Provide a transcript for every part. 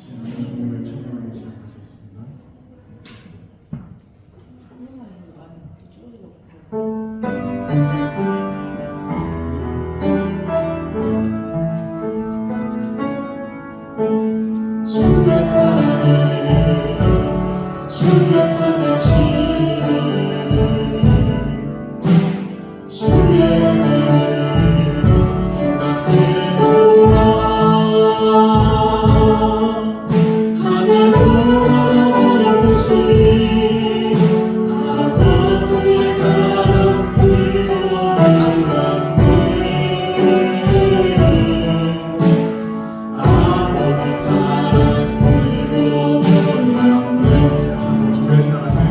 주님을 찬양하기 시작하셨습니다. 주의 사랑에 주의 선하심에 주의 은혜를 생각해보라. 하늘보다 높으신 아버지의 사랑 그거 놀랍네. 아버지 사랑 그거 놀랍네. 주의 사랑에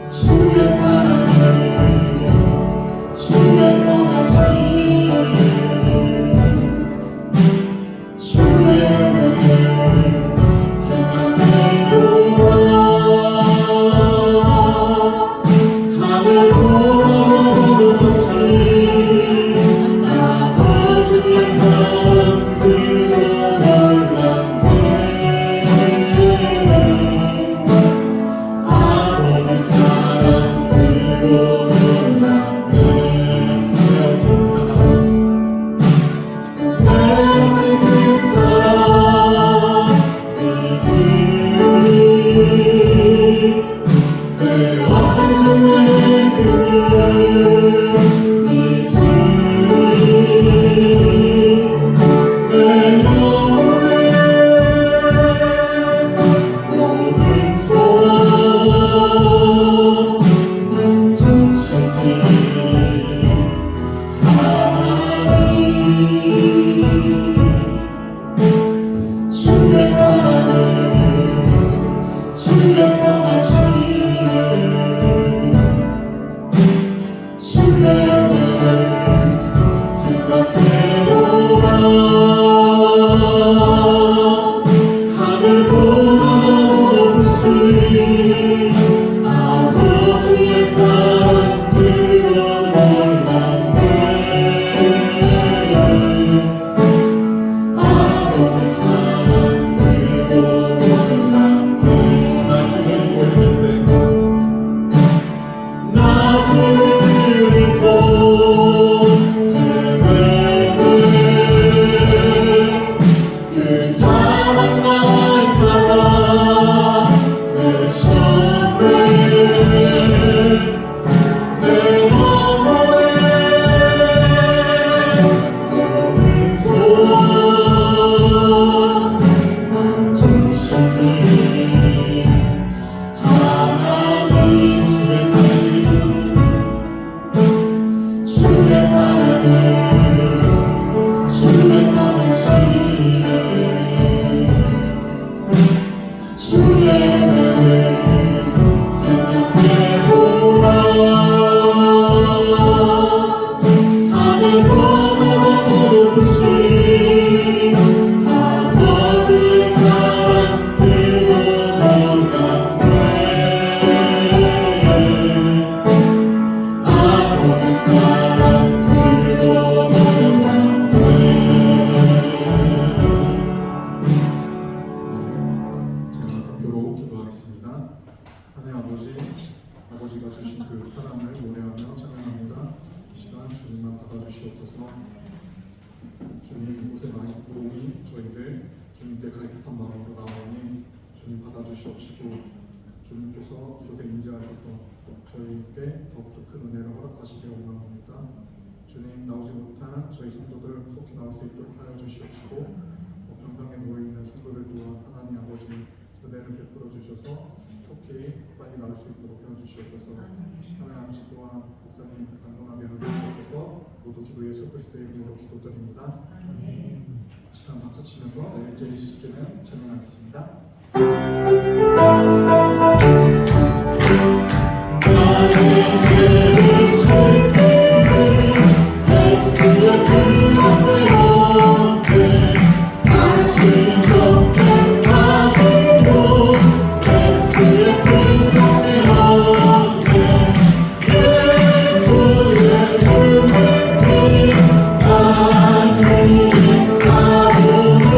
주의 사랑에 주의 선하심에 주의 은혜를 생각해보라. 하늘보다 높으신 아버지의 사랑 그거 놀랍네. 아버지 사랑 그거 놀랍네. 되어진 사랑 다시 그 사랑이지 내 어떤 손을 그리지 내 영혼의 모든 소원 만족시키 주의 사랑을 주의 선하심에 주의 은혜를 생각해보라. 하늘보다 높으신 아버지의 사랑 그거 놀랍네. 아버지 사랑 그거 놀랍네. 나를 잃고 헤매네. 그 사랑 날 찾아 내셨네. 내 영혼의 모든 소원 만족시키 하나님. 주의 사랑에 주의 선하심에 주의 은혜를 생각해보라. 하늘보다 높으신 아버지의 사랑 그거 놀랍네. 아버지 사랑 그거 놀랍네. 제가 답표로 기도하겠습니다. 하나님 아버지, 아버지가 주신 그 사랑을 노래하며 찬양합니다. 이 시간 주님만 받아주시옵소서. 주님, 이곳에 많이 부러움이 저희들 주님께 갈급한 마음으로 나오니 주님 받아주시옵시고, 주님께서 이곳에 임재하셔서 저희에게 더욱더 큰 은혜를 허락하시기를 원합니다. 주님, 나오지 못한 저희 성도들 속히 나올 수 있도록 하여 주시옵시고, 병상에 누워있는 성도들 또한 하나님 아버지 은혜를 베풀어 주셔서 속히 빨리 나올 수 있도록 해 주시옵소서. 하나님 아버지 또한 목사님 강건하게 하여 주시옵소서. 모두 기도 예수 그리스도의 이름으로 기도드립니다. 시간 박수 치면서 내일 제일 시키는 찬양하겠습니다. 나의 제일 시키는 예수의 그 앞에 다시 좋게 타기로 예수의 그 앞에 예수의 은혜를 나를 가보는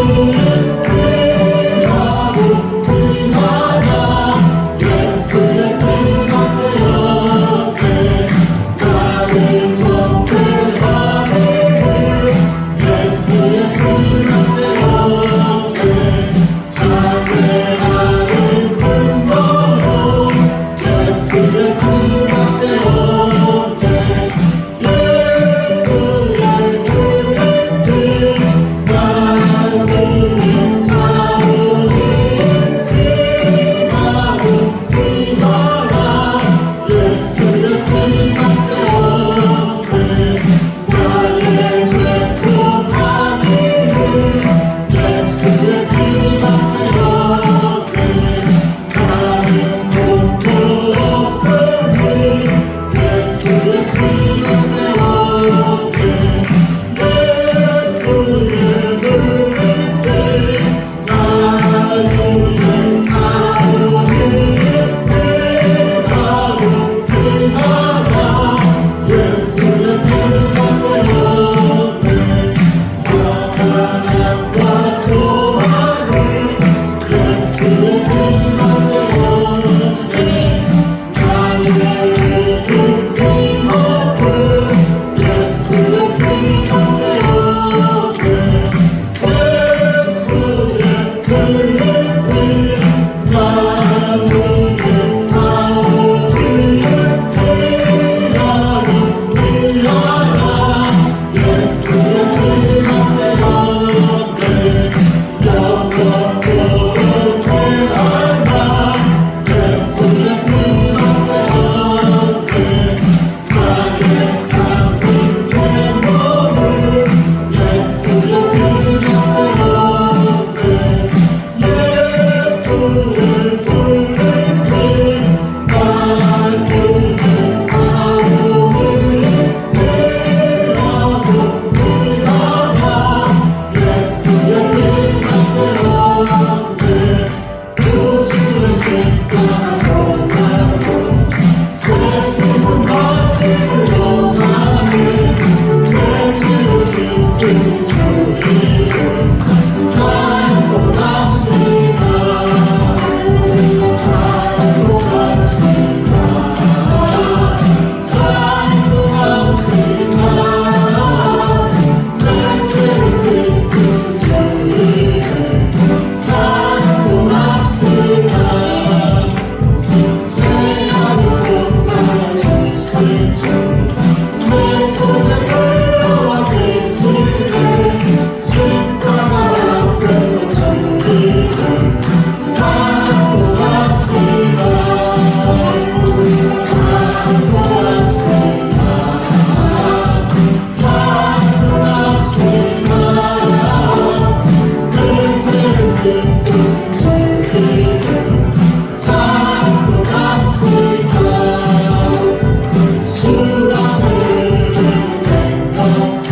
수많은 생각 속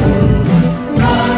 날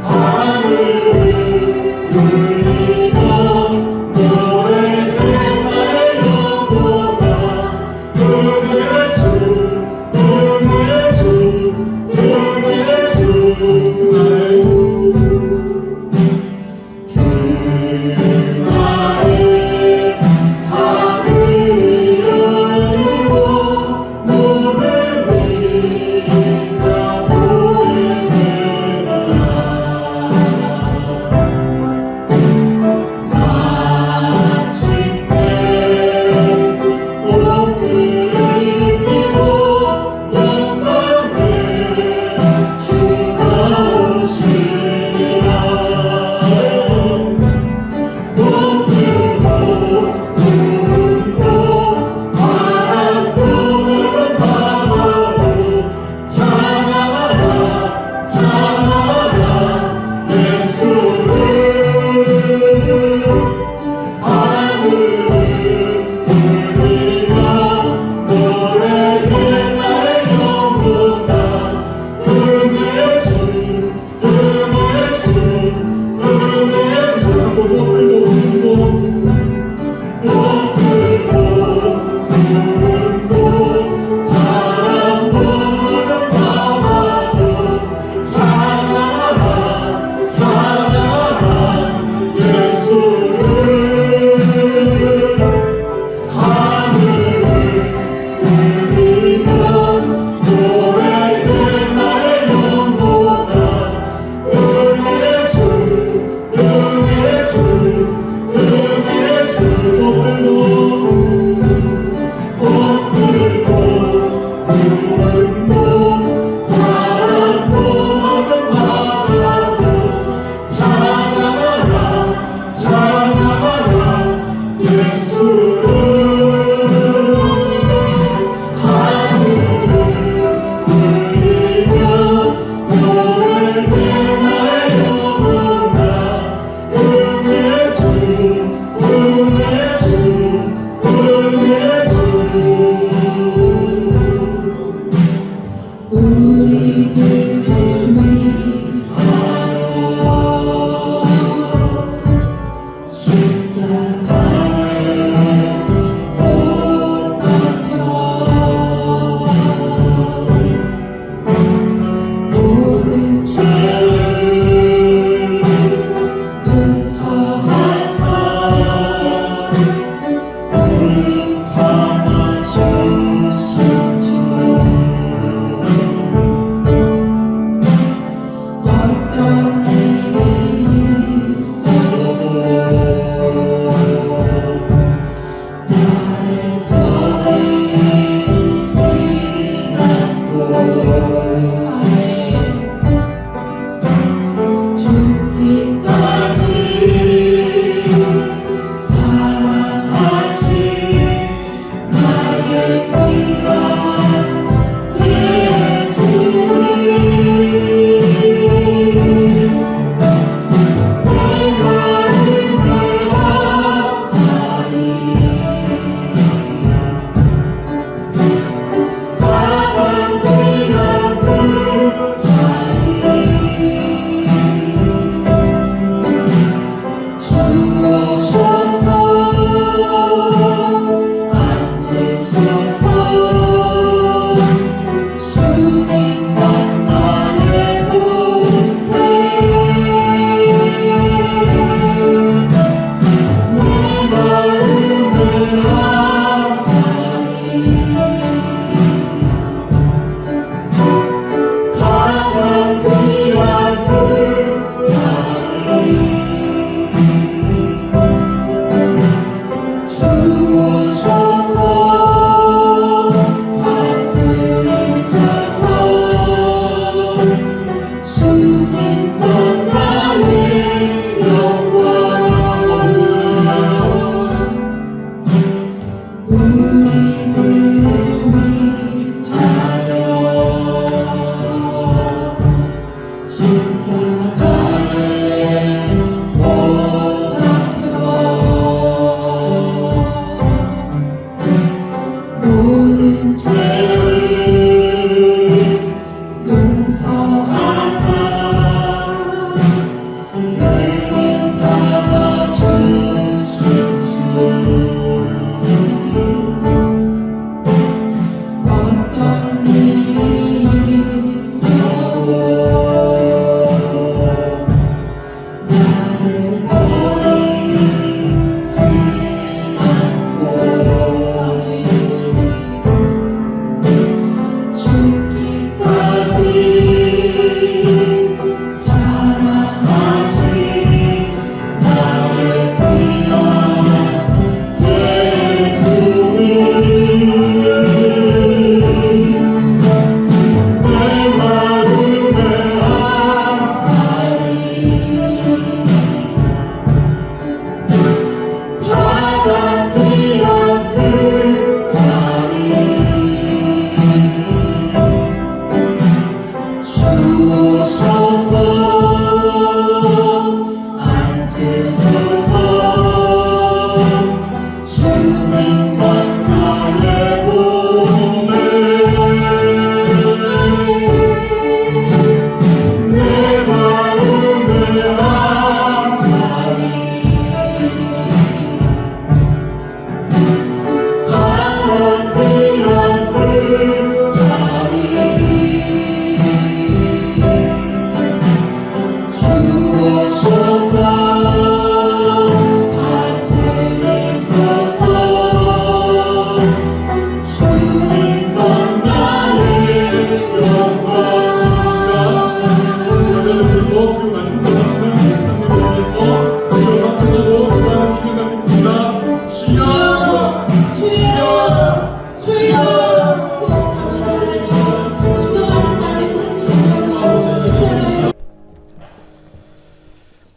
하늘을 울리며 노래해 나의 영혼아 은혜 주 은혜 주 은혜 주 그날에 하늘이 열리고 모든 이가 보게 되리라 마침내 옷을 입히고 영광의 주가 오시리라 높이고 구름도 바람도 넓은 바다도 찬양하라 찬양하라 예수를 하늘을 울리며 노래해 나의 영혼아 은혜 주 은혜 주 은혜 주 꽃들도 구름도 바람도 넓은 바다도 찬양하라 찬양하라 예수를 하늘을 울리며 노래해 나의 영혼아 은혜 주 은혜 주 은혜 주 꽃들도 구름도 바람도 넓은 바다도 찬양하라 찬양하라 예수를 하늘을 울리며 노래해 나의 영혼아 은혜 주 은혜 주 은혜 주 우리들을 위하여 십자가에 못 박혀 모든 죄를 용서하사 우리 삼아주신 주 어떤 일이 있어도 나를 버리지 않고 아멘 죽기까지 사랑하신 나의 귀한 예수님 내 마음을 합자리 가장 귀한 그 자리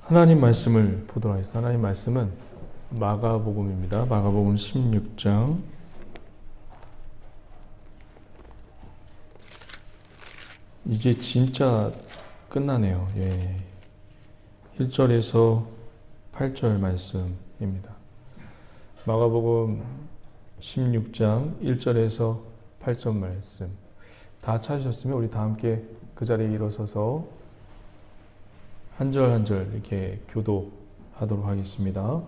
하나님 말씀을 보도록 하겠습니다. 하나님 말씀은 마가복음입니다. 마가복음 16장 이제 진짜 끝나네요. 1절에서 8절 말씀입니다. 마가복음 16장 1절에서 8절 말씀 다 찾으셨으면 우리 다 함께 그 자리에 일어서서 한 절 한 절 이렇게 교도하도록 하겠습니다.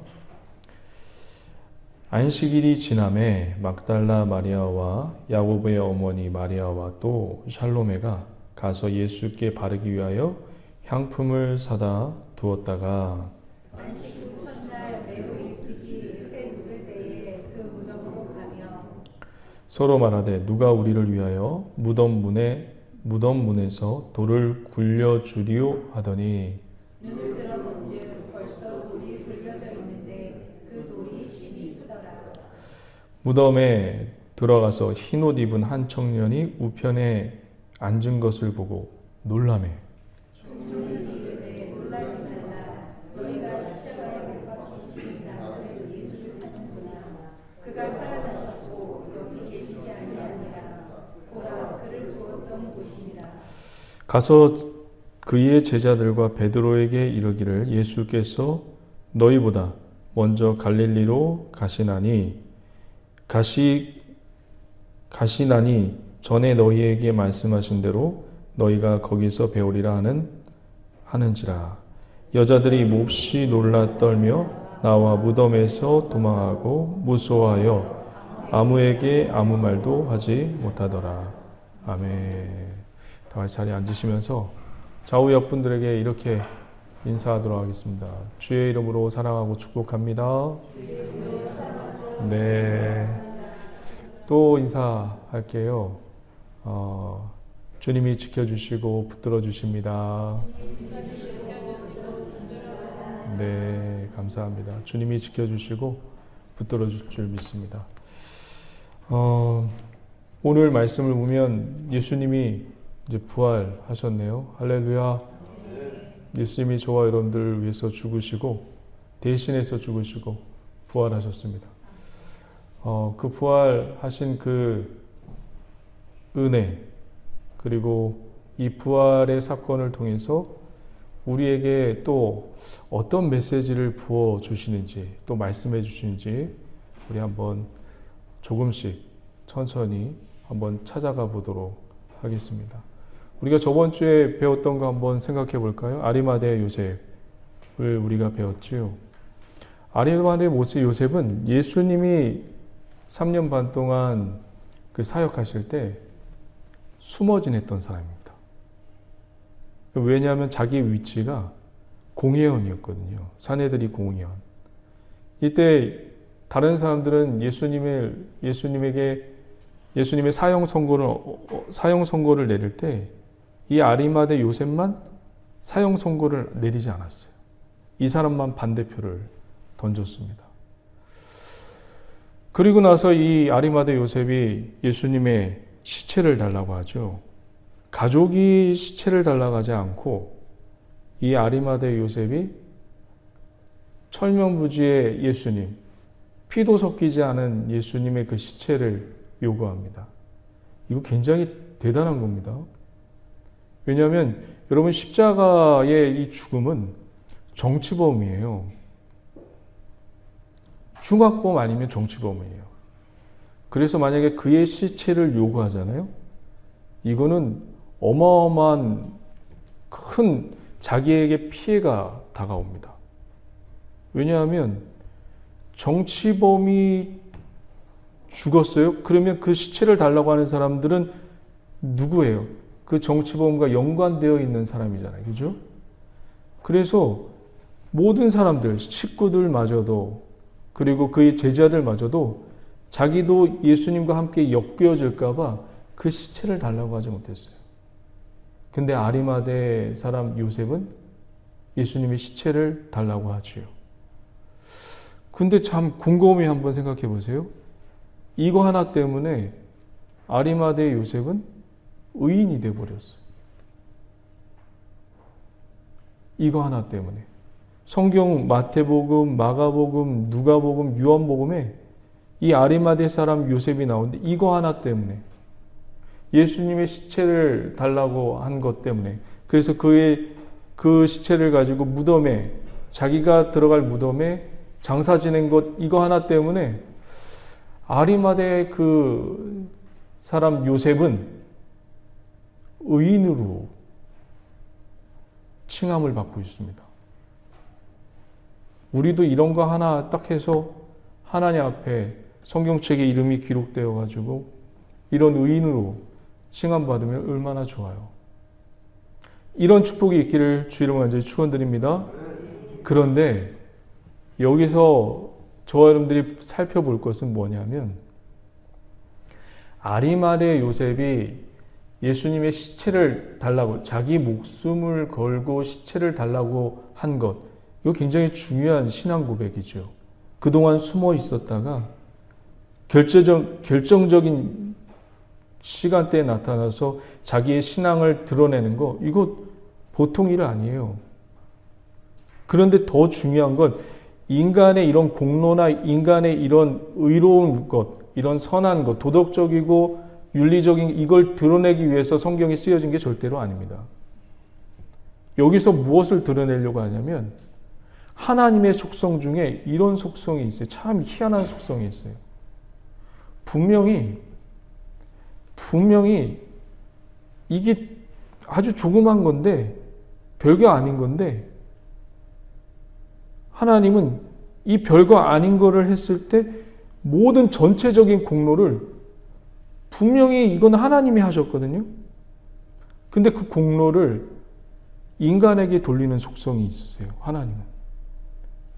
안식일이 지남에 막달라 마리아와 야고보의 어머니 마리아와 또 샬로메가 가서 예수께 바르기 위하여 향품을 사다 두었다가 안식 후 첫날 매우 일찍이 해 묻을 때에 그 무덤으로 가며 서로 말하되 누가 우리를 위하여 무덤문에서 돌을 굴려주리오 하더니 눈을 들어본즉 벌써 돌이 굴려져 있는데 그 돌이 심히 크더라. 무덤에 들어가서 흰옷 입은 한 청년이 우편에 앉은 것을 보고 놀라매 종들이 이르되 놀라지 말라. 너희가 십자가에 못 박히신 나사렛 예수를 찾는구나. 그가 살아나셨고 여기 계시지 아니하니라. 보라 그를 두었던 곳이니라. 가서 그의 제자들과 베드로에게 이르기를 예수께서 너희보다 먼저 갈릴리로 가시나니 전에 너희에게 말씀하신 대로 너희가 거기서 배우리라 하는지라. 여자들이 몹시 놀라 떨며 나와 무덤에서 도망하고 무서워하여 아무에게 아무 말도 하지 못하더라. 아멘. 다 같이 자리에 앉으시면서 좌우 옆 분들에게 이렇게 인사하도록 하겠습니다. 주의 이름으로 사랑하고 축복합니다. 네. 또 인사할게요. 주님이 지켜주시고 붙들어 주십니다. 네, 감사합니다. 주님이 지켜주시고 붙들어 줄 줄 믿습니다. 오늘 말씀을 보면 예수님이 이제 부활하셨네요. 할렐루야. 예수님이 저와 여러분들을 위해서 죽으시고 대신해서 죽으시고 부활하셨습니다. 그 부활하신 그 은혜 그리고 이 부활의 사건을 통해서 우리에게 또 어떤 메시지를 부어 주시는지 또 말씀해 주시는지 우리 한번 조금씩 천천히 한번 찾아가 보도록 하겠습니다. 우리가 저번 주에 배웠던 거 한번 생각해 볼까요? 아리마대 요셉을 우리가 배웠지요. 아리마대 요셉은 예수님이 3년 반 동안 그 사역하실 때 숨어 지냈던 사람입니다. 왜냐하면 자기 위치가 공회원이었거든요. 사내들이 공회원. 이때 다른 사람들은 예수님의 사형 선고를 내릴 때 이 아리마대 요셉만 사형 선고를 내리지 않았어요. 이 사람만 반대표를 던졌습니다. 그리고 나서 이 아리마대 요셉이 예수님의 시체를 달라고 하죠. 가족이 시체를 달라고 하지 않고 이 아리마대 요셉이 철면부지의 예수님, 피도 섞이지 않은 예수님의 그 시체를 요구합니다. 이거 굉장히 대단한 겁니다. 왜냐하면 여러분 십자가의 이 죽음은 정치범이에요. 흉악범 아니면 정치범이에요. 그래서 만약에 그의 시체를 요구하잖아요. 이거는 어마어마한 큰 자기에게 피해가 다가옵니다. 왜냐하면 정치범이 죽었어요? 그러면 그 시체를 달라고 하는 사람들은 누구예요? 그 정치범과 연관되어 있는 사람이잖아요. 그죠? 그래서 모든 사람들, 식구들마저도 그리고 그의 제자들마저도 자기도 예수님과 함께 엮여질까 봐 그 시체를 달라고 하지 못했어요. 근데 아리마대 사람 요셉은 예수님의 시체를 달라고 하지요. 근데 참 곰곰이 한번 생각해 보세요. 이거 하나 때문에 아리마대 요셉은 의인이 돼버렸어요. 이거 하나 때문에. 성경 마태복음, 마가복음, 누가복음, 요한복음에 이 아리마대 사람 요셉이 나오는데 이거 하나 때문에 예수님의 시체를 달라고 한 것 때문에 그래서 그 시체를 가지고 무덤에 자기가 들어갈 무덤에 장사 지낸 것 이거 하나 때문에 아리마대 그 사람 요셉은 의인으로 칭함을 받고 있습니다. 우리도 이런 거 하나 딱 해서 하나님 앞에 성경책에 이름이 기록되어 가지고 이런 의인으로 칭함받으면 얼마나 좋아요. 이런 축복이 있기를 주 이름으로 간절히 축원드립니다. 그런데 여기서 저와 여러분들이 살펴볼 것은 뭐냐면 아리마대 요셉이 예수님의 시체를 달라고 자기 목숨을 걸고 시체를 달라고 한 것 이거 굉장히 중요한 신앙 고백이죠. 그동안 숨어 있었다가 결정적인 시간대에 나타나서 자기의 신앙을 드러내는 거 이거 보통 일 아니에요. 그런데 더 중요한 건 인간의 이런 공로나 인간의 이런 의로운 것, 이런 선한 것, 도덕적이고 윤리적인 이걸 드러내기 위해서 성경이 쓰여진 게 절대로 아닙니다. 여기서 무엇을 드러내려고 하냐면 하나님의 속성 중에 이런 속성이 있어요. 참 희한한 속성이 있어요. 분명히 이게 아주 조그만 건데 별거 아닌 건데 하나님은 이 별거 아닌 거를 했을 때 모든 전체적인 공로를 분명히 이건 하나님이 하셨거든요. 근데 그 공로를 인간에게 돌리는 속성이 있으세요. 하나님은.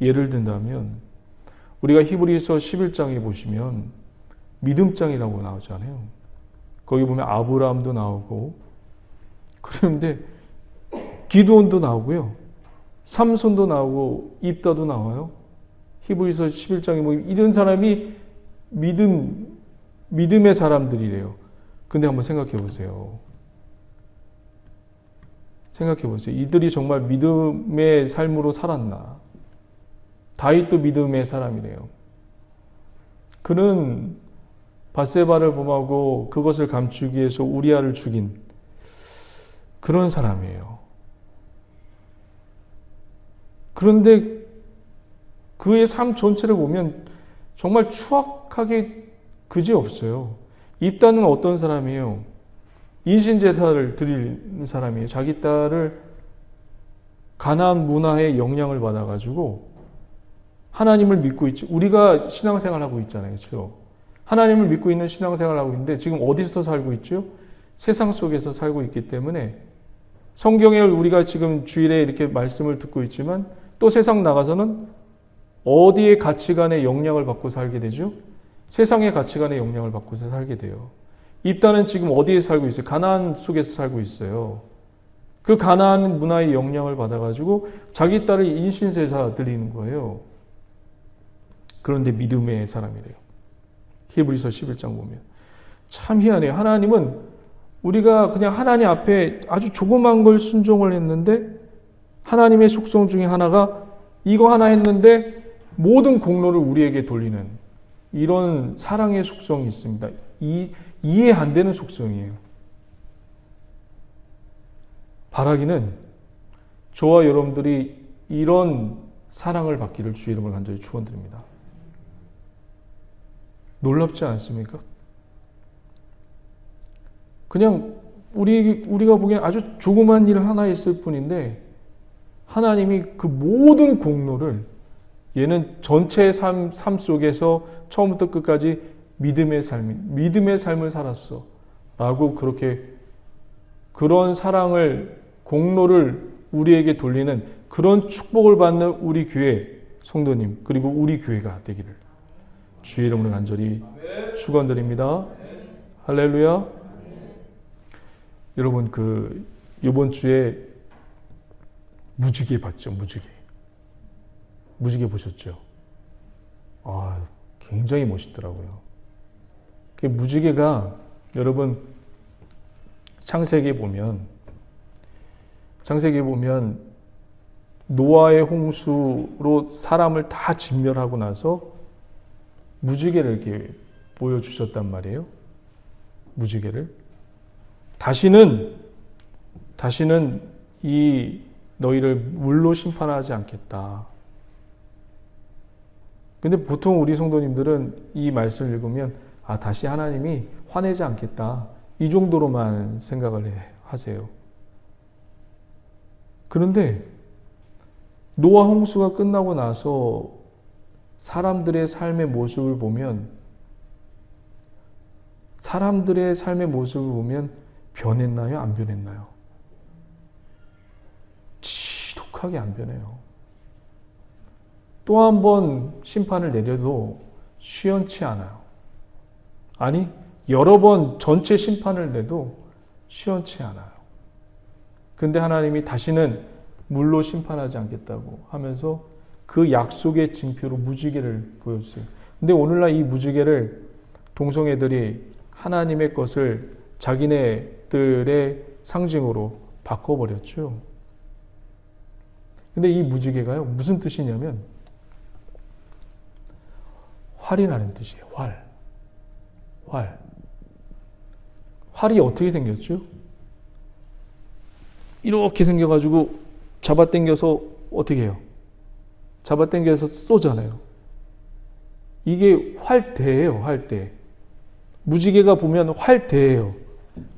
예를 든다면 우리가 히브리서 11장에 보시면 믿음장이라고 나오잖아요. 거기 보면 아브라함도 나오고 그런데 기드온도 나오고요. 삼손도 나오고 입다도 나와요. 히브리서 11장에 뭐 이런 사람이 믿음의 사람들이래요. 근데 한번 생각해 보세요. 생각해 보세요. 이들이 정말 믿음의 삶으로 살았나? 다윗도 믿음의 사람이래요. 그는 밧세바를 범하고 그것을 감추기 위해서 우리아를 죽인 그런 사람이에요. 그런데 그의 삶 전체를 보면 정말 추악하게 그지없어요. 입다는 어떤 사람이에요? 인신제사를 드리는 사람이에요. 자기 딸을 가나안 문화의 영향을 받아가지고 하나님을 믿고 있지. 우리가 신앙생활하고 있잖아요. 그렇죠? 하나님을 믿고 있는 신앙생활을 하고 있는데 지금 어디서 살고 있죠? 세상 속에서 살고 있기 때문에 성경에 우리가 지금 주일에 이렇게 말씀을 듣고 있지만 또 세상 나가서는 어디의 가치관의 영향을 받고 살게 되죠? 세상의 가치관의 영향을 받고 살게 돼요. 입다는 지금 어디에 살고 있어요? 가나안 속에서 살고 있어요. 그 가나안 문화의 영향을 받아가지고 자기 딸을 인신제사 드리는 거예요. 그런데 믿음의 사람이래요. 히브리서 11장 보면. 참 희한해요. 하나님은 우리가 그냥 하나님 앞에 아주 조그만 걸 순종을 했는데 하나님의 속성 중에 하나가 이거 하나 했는데 모든 공로를 우리에게 돌리는 이런 사랑의 속성이 있습니다. 이해 안 되는 속성이에요. 바라기는 저와 여러분들이 이런 사랑을 받기를 주 이름을 간절히 축원드립니다. 놀랍지 않습니까? 그냥 우리가 보기엔 아주 조그만 일 하나 있을 뿐인데 하나님이 그 모든 공로를 얘는 전체 삶 속에서 처음부터 끝까지 믿음의 삶을 살았어 라고 그렇게 그런 사랑을 공로를 우리에게 돌리는 그런 축복을 받는 우리 교회 성도님 그리고 우리 교회가 되기를 주의 이름으로 간절히 축원드립니다. 할렐루야. 여러분 이번 주에 무지개 봤죠? 무지개 보셨죠? 굉장히 멋있더라고요. 그 무지개가 여러분 창세기에 보면 노아의 홍수로 사람을 다 진멸하고 나서 무지개를 이렇게 보여주셨단 말이에요. 무지개를. 다시는 이 너희를 물로 심판하지 않겠다. 근데 보통 우리 성도님들은 이 말씀을 읽으면 다시 하나님이 화내지 않겠다. 이 정도로만 생각을 하세요. 그런데 노아 홍수가 끝나고 나서 사람들의 삶의 모습을 보면 변했나요? 안 변했나요? 지독하게 안 변해요. 또 한 번 심판을 내려도 시원치 않아요. 아니, 여러 번 전체 심판을 내도 시원치 않아요. 근데 하나님이 다시는 물로 심판하지 않겠다고 하면서 그 약속의 징표로 무지개를 보여주세요. 근데 오늘날 이 무지개를 동성애들이 하나님의 것을 자기네들의 상징으로 바꿔버렸죠. 근데 이 무지개가요, 무슨 뜻이냐면 활이 나는 뜻이에요. 활이 어떻게 생겼죠? 이렇게 생겨가지고 잡아당겨서 어떻게 해요? 잡아당겨서 쏘잖아요. 이게 활대예요. 활대. 무지개가 보면 활대예요.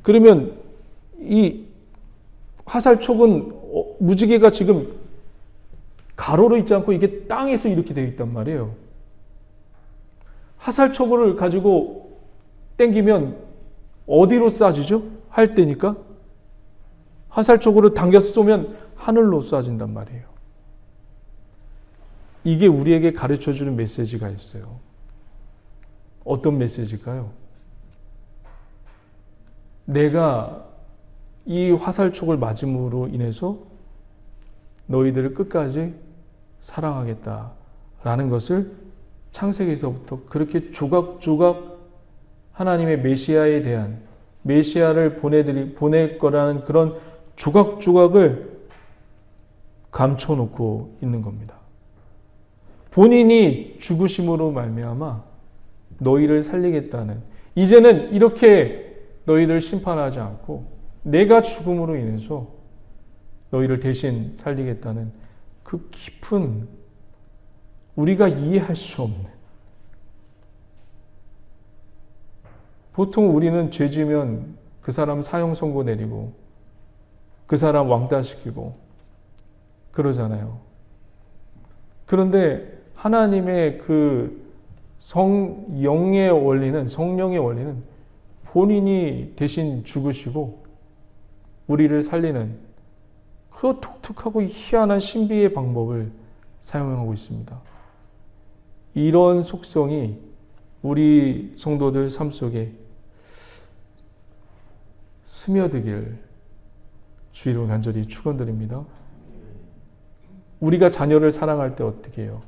그러면 이 화살촉은 무지개가 지금 가로로 있지 않고 이게 땅에서 이렇게 되어 있단 말이에요. 화살촉을 가지고 당기면 어디로 쏴지죠? 활대니까. 화살촉으로 당겨서 쏘면 하늘로 쏴진단 말이에요. 이게 우리에게 가르쳐주는 메시지가 있어요. 어떤 메시지일까요? 내가 이 화살촉을 맞음으로 인해서 너희들을 끝까지 사랑하겠다라는 것을 창세기에서부터 그렇게 조각조각 하나님의 메시아에 대한 메시아를 보낼 거라는 그런 조각조각을 감춰놓고 있는 겁니다. 본인이 죽으심으로 말미암아 너희를 살리겠다는, 이제는 이렇게 너희를 심판하지 않고 내가 죽음으로 인해서 너희를 대신 살리겠다는 그 깊은, 우리가 이해할 수 없는, 보통 우리는 죄 지으면 그 사람 사형 선고 내리고 그 사람 왕따시키고 그러잖아요. 그런데 하나님의 그 성령의 원리는 본인이 대신 죽으시고 우리를 살리는 그 독특하고 희한한 신비의 방법을 사용하고 있습니다. 이런 속성이 우리 성도들 삶 속에 스며들길 주의로 간절히 축원드립니다. 우리가 자녀를 사랑할 때 어떻게 해요?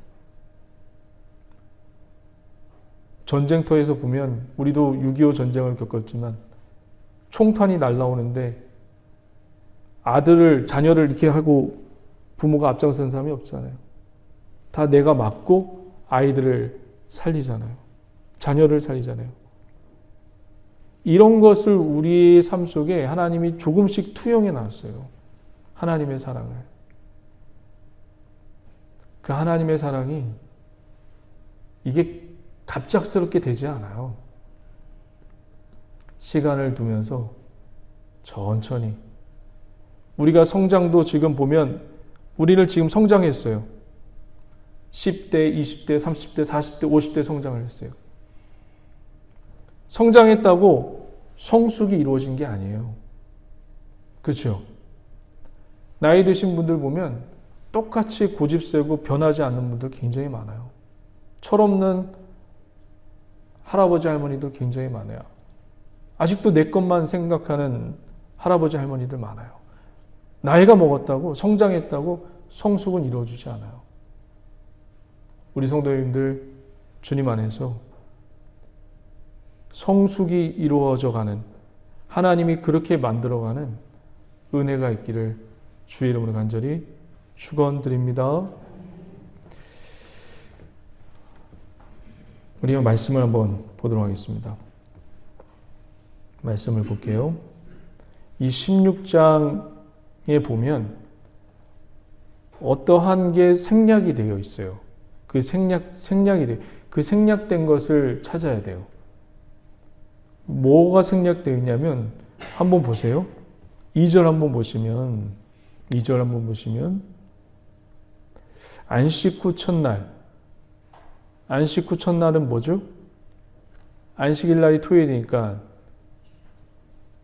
전쟁터에서 보면 우리도 6.25 전쟁을 겪었지만 총탄이 날라오는데 자녀를 이렇게 하고 부모가 앞장선 사람이 없잖아요. 다 내가 맞고 아이들을 살리잖아요. 자녀를 살리잖아요. 이런 것을 우리의 삶 속에 하나님이 조금씩 투영해 놨어요. 하나님의 사랑을. 그 하나님의 사랑이 이게 갑작스럽게 되지 않아요. 시간을 두면서 천천히. 우리가 성장도 지금 보면 우리를 지금 성장했어요. 10대, 20대, 30대, 40대, 50대 성장을 했어요. 성장했다고 성숙이 이루어진 게 아니에요. 그렇죠? 나이 드신 분들 보면 똑같이 고집세고 변하지 않는 분들 굉장히 많아요. 철없는 할아버지 할머니들 굉장히 많아요. 아직도 내 것만 생각하는 할아버지 할머니들 많아요. 나이가 먹었다고, 성장했다고 성숙은 이루어지지 않아요. 우리 성도님들 주님 안에서 성숙이 이루어져가는, 하나님이 그렇게 만들어가는 은혜가 있기를 주의 이름으로 간절히 축원드립니다. 우리가 말씀을 한번 보도록 하겠습니다. 말씀을 볼게요. 이 16장에 보면 어떠한 게 생략이 되어 있어요. 그 생략된 것을 찾아야 돼요. 뭐가 생략되어 있냐면 한번 보세요. 2절 한번 보시면 안식 후 첫날. 안식 후 첫날은 뭐죠? 안식일 날이 토요일이니까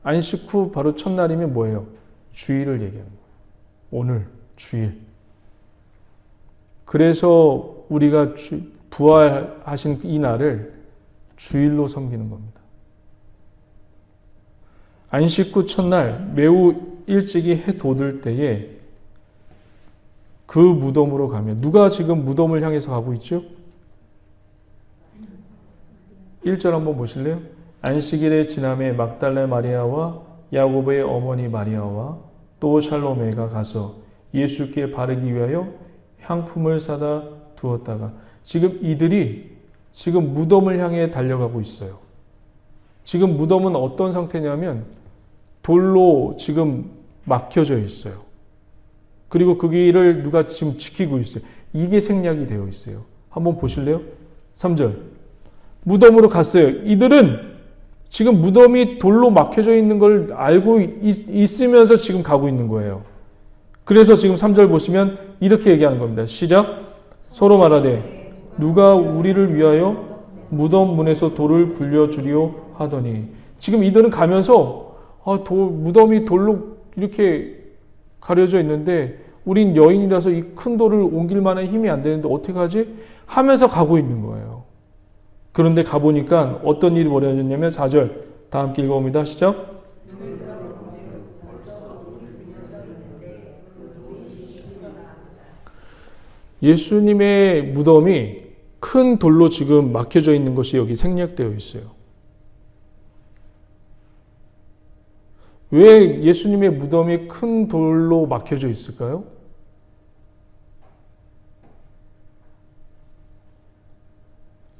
안식 후 바로 첫날이면 뭐예요? 주일을 얘기하는 거예요. 오늘 주일. 그래서 우리가 부활하신 이 날을 주일로 섬기는 겁니다. 안식 후 첫날 매우 일찍이 해 돋을 때에 그 무덤으로 가면 누가 지금 무덤을 향해서 가고 있죠? 1절 한번 보실래요? 안식일에 지남에 막달라 마리아와 야고보의 어머니 마리아와 또 샬로메가 가서 예수께 바르기 위하여 향품을 사다 두었다가 지금 이들이 지금 무덤을 향해 달려가고 있어요. 지금 무덤은 어떤 상태냐면 돌로 지금 막혀져 있어요. 그리고 그 길을 누가 지금 지키고 있어요. 이게 생략이 되어 있어요. 한번 보실래요? 3절. 무덤으로 갔어요. 이들은 지금 무덤이 돌로 막혀져 있는 걸 알고 있으면서 지금 가고 있는 거예요. 그래서 지금 3절 보시면 이렇게 얘기하는 겁니다. 시작. 서로 말하되 누가 우리를 위하여 무덤 문에서 돌을 굴려주리오 하더니 지금 이들은 가면서 무덤이 돌로 이렇게 가려져 있는데 우린 여인이라서 이 큰 돌을 옮길 만한 힘이 안 되는데 어떻게 하지? 하면서 가고 있는 거예요. 그런데 가보니까 어떤 일이 벌어졌냐면 4절 다 함께 읽어봅니다. 시작. 예수님의 무덤이 큰 돌로 지금 막혀져 있는 것이 여기 생략되어 있어요. 왜 예수님의 무덤이 큰 돌로 막혀져 있을까요?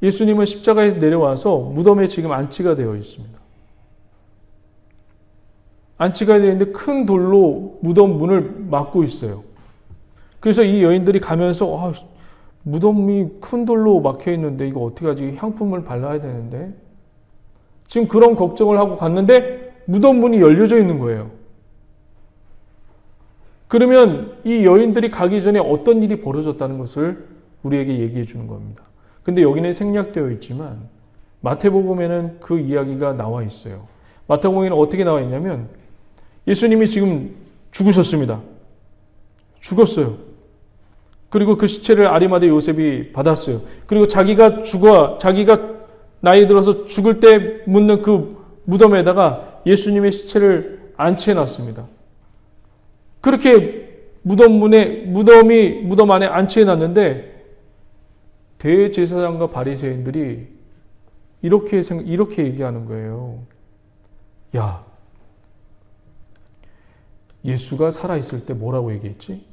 예수님은 십자가에서 내려와서 무덤에 지금 안치가 되어 있습니다. 안치가 되어 있는데 큰 돌로 무덤 문을 막고 있어요. 그래서 이 여인들이 가면서 무덤이 큰 돌로 막혀 있는데 이거 어떻게 하지? 향품을 발라야 되는데 지금 그런 걱정을 하고 갔는데 무덤 문이 열려져 있는 거예요. 그러면 이 여인들이 가기 전에 어떤 일이 벌어졌다는 것을 우리에게 얘기해 주는 겁니다. 근데 여기는 생략되어 있지만 마태복음에는 그 이야기가 나와 있어요. 마태복음에는 어떻게 나와 있냐면 예수님이 지금 죽으셨습니다. 죽었어요. 그리고 그 시체를 아리마대 요셉이 받았어요. 그리고 자기가 나이 들어서 죽을 때 묻는 그 무덤에다가 예수님의 시체를 안치해 놨습니다. 그렇게 무덤 안에 안치해 놨는데 대제사장과 바리새인들이 이렇게 얘기하는 거예요. 야, 예수가 살아있을 때 뭐라고 얘기했지?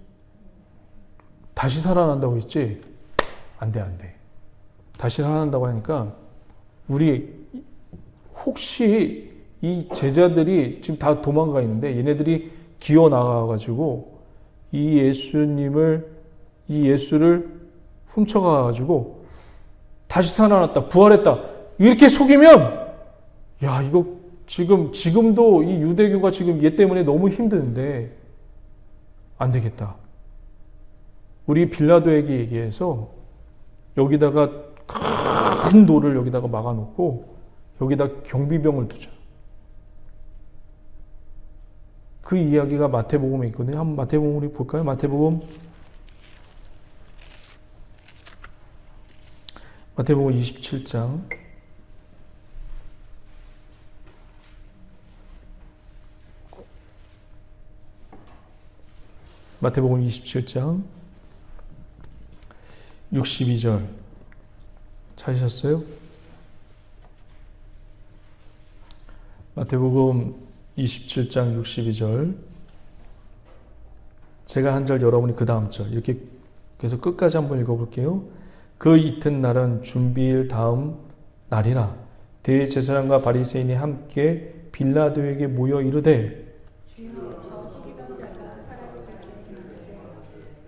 다시 살아난다고 했지? 안 돼. 다시 살아난다고 하니까 우리 혹시 이 제자들이 지금 다 도망가 있는데 얘네들이 기어 나가가지고 이 예수를 훔쳐가가지고 다시 살아났다, 부활했다 이렇게 속이면 야 이거 지금도 이 유대교가 지금 얘 때문에 너무 힘드는데 안 되겠다. 우리 빌라도에게 얘기해서 여기다가 큰 돌을 여기다가 막아놓고 여기다 경비병을 두자. 그 이야기가 마태복음에 있거든요. 한번 마태복음 우리 볼까요? 마태복음 27장 마태복음 27장 62절 찾으셨어요? 마태복음 27장 62절 제가 한 절, 여러분이 그 다음 절 이렇게 계속 끝까지 한번 읽어볼게요. 그 이튿날은 준비일 다음 날이라 대제사장과 바리새인이 함께 빌라도에게 모여 이르되 주여 저 죽이던 자가 살아있으리니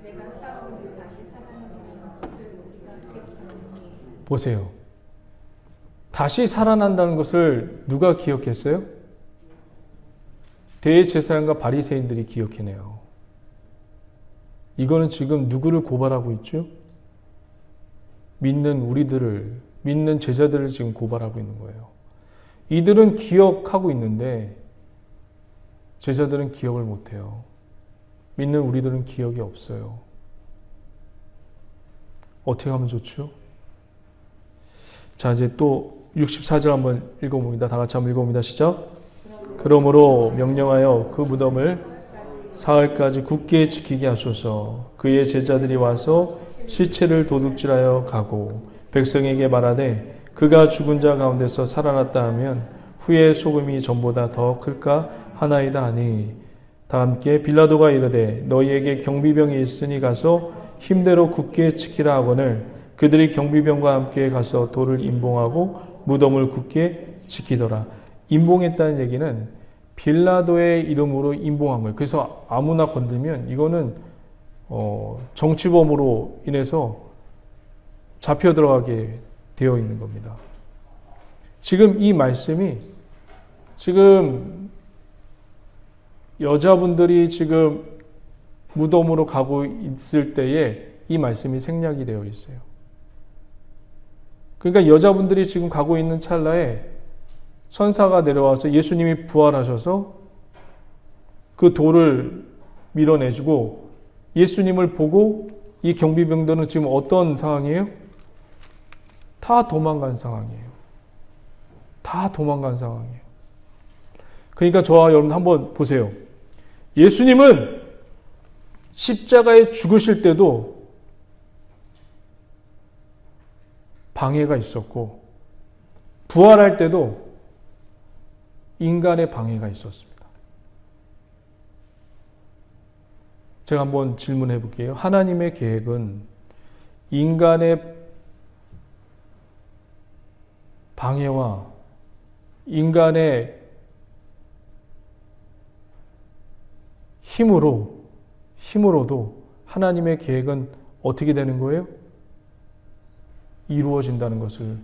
내가 싸우니 다시 살아난다는 것을 우리가 기억하노니. 보세요. 다시 살아난다는 것을 누가 기억했어요? 대제사장과 바리새인들이 기억해내요. 이거는 지금 누구를 고발하고 있죠? 믿는 우리들을, 믿는 제자들을 지금 고발하고 있는 거예요. 이들은 기억하고 있는데 제자들은 기억을 못해요. 믿는 우리들은 기억이 없어요. 어떻게 하면 좋죠? 자, 이제 또 64절 한번 읽어봅니다. 다 같이 한번 읽어봅니다. 시작. 그러므로 명령하여 그 무덤을 사흘까지 굳게 지키게 하소서. 그의 제자들이 와서 시체를 도둑질하여 가고 백성에게 말하되 그가 죽은 자 가운데서 살아났다 하면 후에 소금이 전보다 더 클까 하나이다 하니 다 함께 빌라도가 이르되 너희에게 경비병이 있으니 가서 힘대로 굳게 지키라 하거늘 그들이 경비병과 함께 가서 돌을 임봉하고 무덤을 굳게 지키더라. 임봉했다는 얘기는 빌라도의 이름으로 임봉한 거예요. 그래서 아무나 건들면 이거는 정치범으로 인해서 잡혀 들어가게 되어 있는 겁니다. 지금 이 말씀이 지금 여자분들이 지금 무덤으로 가고 있을 때에 이 말씀이 생략이 되어 있어요. 그러니까 여자분들이 지금 가고 있는 찰나에 천사가 내려와서 예수님이 부활하셔서 그 돌을 밀어내주고 예수님을 보고 이 경비병들은 지금 어떤 상황이에요? 다 도망간 상황이에요. 다 도망간 상황이에요. 그러니까 저와 여러분 한번 보세요. 예수님은 십자가에 죽으실 때도 방해가 있었고 부활할 때도 인간의 방해가 있었습니다. 제가 한번 질문해 볼게요. 하나님의 계획은 인간의 방해와 인간의 힘으로도 하나님의 계획은 어떻게 되는 거예요? 이루어진다는 것을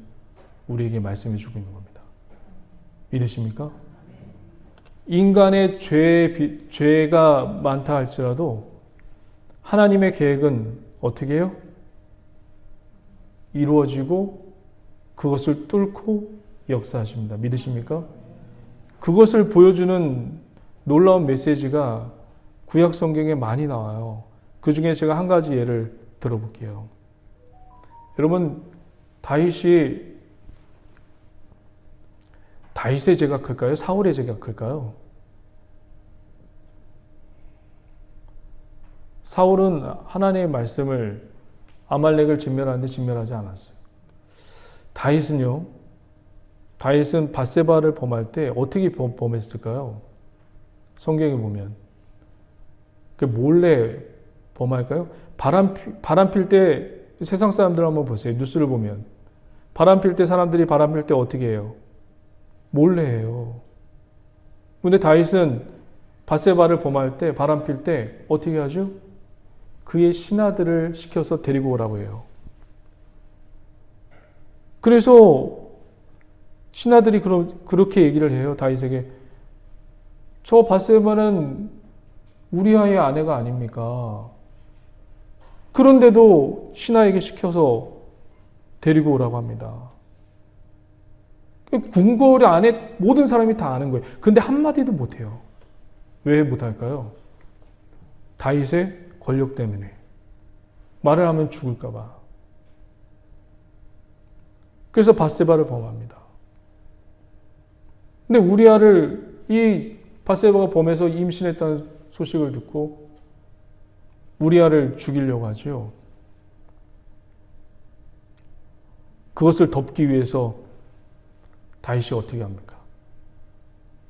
우리에게 말씀해 주고 있는 겁니다. 믿으십니까? 인간의 죄가 많다 할지라도 하나님의 계획은 어떻게 해요? 이루어지고 그것을 뚫고 역사하십니다. 믿으십니까? 그것을 보여주는 놀라운 메시지가 구약 성경에 많이 나와요. 그 중에 제가 한 가지 예를 들어볼게요. 여러분, 다윗의 죄가 클까요? 사울의 죄가 클까요? 사울은 하나님의 말씀을 아말렉을 진멸하는데 진멸하지 않았어요. 다윗은 밧세바를 범할 때 어떻게 범했을까요? 성경에 보면 몰래 범할까요? 바람 필 때 세상 사람들 한번 보세요. 뉴스를 보면 바람 필 때 사람들이 바람 필 때 어떻게 해요? 몰래 해요. 근데 다윗은 밧세바를 범할 때 바람 필 때 어떻게 하죠? 그의 신하들을 시켜서 데리고 오라고 해요. 그래서 신하들이 그렇게 얘기를 해요. 다윗에게. 저 밧세바는 우리아의 아내가 아닙니까? 그런데도 신하에게 시켜서 데리고 오라고 합니다. 궁궐 안에 모든 사람이 다 아는 거예요. 근데 한마디도 못해요. 왜 못할까요? 다윗의 권력 때문에. 말을 하면 죽을까 봐. 그래서 밧세바를 범합니다. 근데 우리아를 이 밧세바가 범해서 임신했다는 소식을 듣고 우리아를 죽이려고 하죠. 그것을 덮기 위해서 다윗이 어떻게 합니까?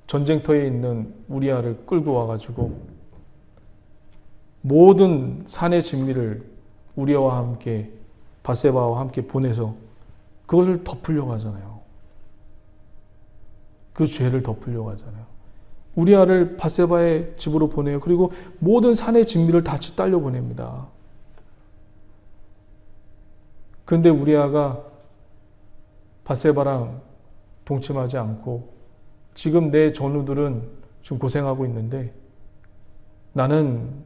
전쟁터에 있는 우리아를 끌고 와가지고 모든 산의 진미를 우리아와 함께 밧세바와 함께 보내서 그것을 덮으려고 하잖아요. 그 죄를 덮으려고 하잖아요. 우리아를 밧세바의 집으로 보내요. 그리고 모든 산의 진미를 다 딸려 보냅니다. 그런데 우리아가 밧세바랑 동침하지 않고 지금 내 전우들은 지금 고생하고 있는데 나는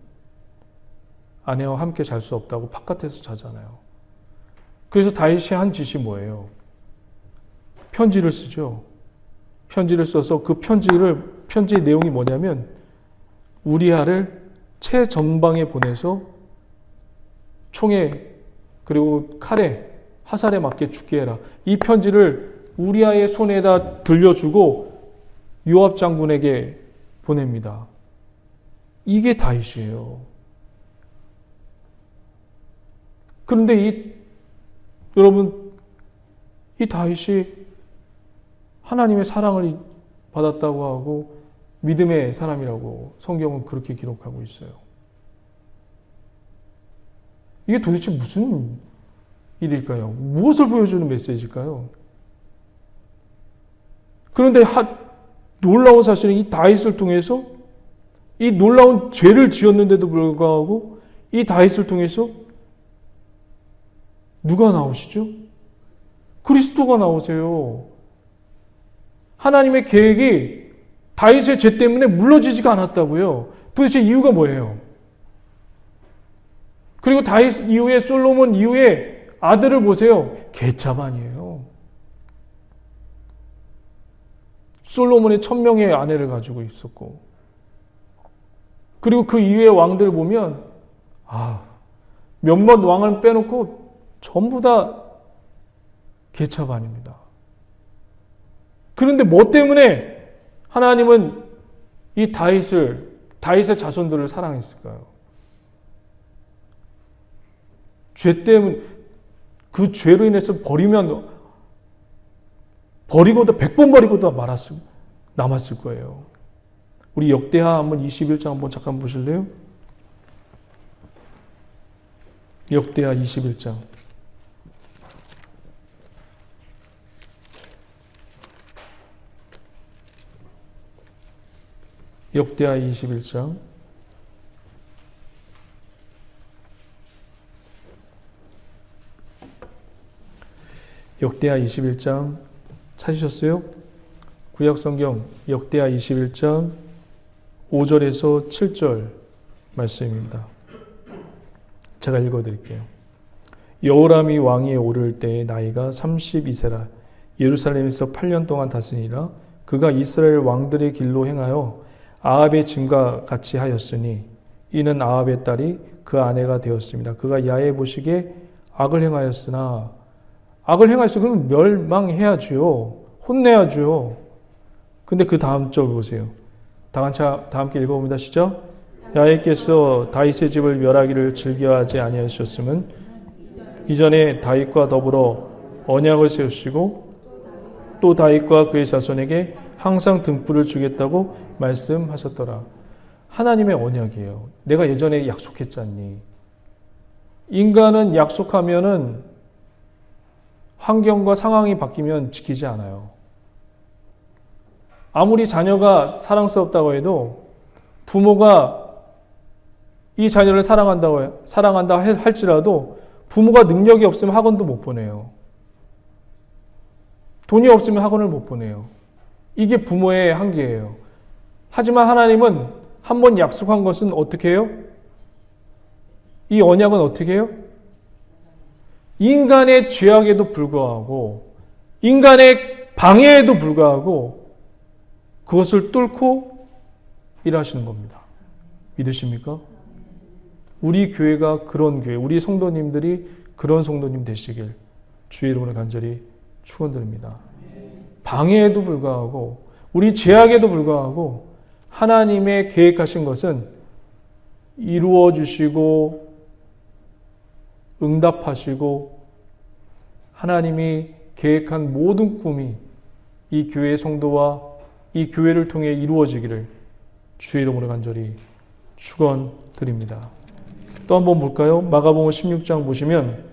아내와 함께 잘 수 없다고 바깥에서 자잖아요. 그래서 다윗이 한 짓이 뭐예요? 편지를 쓰죠. 편지를 써서 그 편지의 내용이 뭐냐면 우리아를 최전방에 보내서 총에 그리고 칼에 화살에 맞게 죽게 해라. 이 편지를 우리아의 손에다 들려주고 요압 장군에게 보냅니다. 이게 다윗이에요. 그런데 여러분, 이 다윗이 하나님의 사랑을 받았다고 하고 믿음의 사람이라고 성경은 그렇게 기록하고 있어요. 이게 도대체 무슨 일일까요? 무엇을 보여주는 메시지일까요? 그런데 놀라운 사실은 이 다윗을 통해서 이 놀라운 죄를 지었는데도 불구하고 이 다윗을 통해서 누가 나오시죠? 그리스도가 나오세요. 하나님의 계획이 다윗의 죄 때문에 물러지지가 않았다고요. 도대체 이유가 뭐예요? 그리고 다윗 이후에 솔로몬 이후에 아들을 보세요. 계차반이에요. 솔로몬의 1000명의 아내를 가지고 있었고 그리고 그 이후의 왕들 보면 몇몇 왕을 빼놓고 전부 다 계차반입니다. 그런데 뭐 때문에 하나님은 이 다윗의 자손들을 사랑했을까요? 죄 때문에 그 죄로 인해서 버리고도 100번 버리고도 남았을 거예요. 우리 역대하 한번 21장 한번 잠깐 보실래요? 역대하 21장. 역대하 21장. 역대하 21장 찾으셨어요? 구약성경 역대하 21장 5절에서 7절 말씀입니다. 제가 읽어드릴게요. 여호람이 왕위에 오를 때에 나이가 32세라 예루살렘에서 8년 동안 다스리라. 그가 이스라엘 왕들의 길로 행하여 아합의 짐과 같이 하였으니 이는 아합의 딸이 그 아내가 되었습니다. 그가 야의 보시기에 악을 행하였으나 악을 행하였으면 그럼 멸망해야죠. 혼내야죠. 근데 그 다음 절 보세요. 다 함께 읽어봅니다. 시작. 야훼께서 다윗의 집을 멸하기를 즐겨하지 아니하셨음은 이전에 다윗과 더불어 언약을 세우시고 또 다윗과 그의 자손에게 항상 등불을 주겠다고 말씀하셨더라. 하나님의 언약이에요. 내가 예전에 약속했잖니. 인간은 약속하면은 환경과 상황이 바뀌면 지키지 않아요. 아무리 자녀가 사랑스럽다고 해도 부모가 이 자녀를 사랑한다 할지라도 부모가 능력이 없으면 학원도 못 보내요. 돈이 없으면 학원을 못 보내요. 이게 부모의 한계예요. 하지만 하나님은 한 번 약속한 것은 어떻게 해요? 이 언약은 어떻게 해요? 인간의 죄악에도 불구하고 인간의 방해에도 불구하고 그것을 뚫고 일하시는 겁니다. 믿으십니까? 우리 교회가 그런 교회, 우리 성도님들이 그런 성도님 되시길 주의 이름으로 간절히 축원드립니다. 방해에도 불구하고 우리 죄악에도 불구하고 하나님의 계획하신 것은 이루어 주시고 응답하시고 하나님이 계획한 모든 꿈이 이 교회의 성도와 이 교회를 통해 이루어지기를 주의 이름으로 간절히 축원드립니다. 또 한번 볼까요? 마가복음 16장 보시면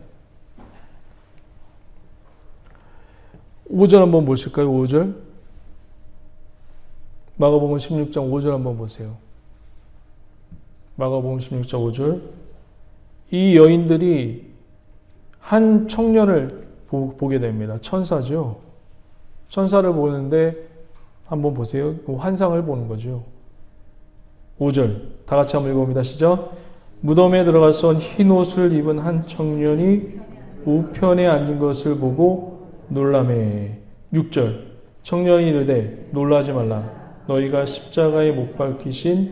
5절 한번 보실까요? 5절. 마가복음 16장 5절 한번 보세요. 마가복음 16장 5절. 이 여인들이 한 청년을 보게 됩니다. 천사죠. 천사를 보는데 한번 보세요. 환상을 보는 거죠. 5절. 다 같이 한번 읽어봅니다. 시작. 무덤에 들어가서 흰 옷을 입은 한 청년이 우편에 앉은 것을 보고 놀라매. 6절. 청년이 이르되 놀라지 말라. 너희가 십자가에 못 박히신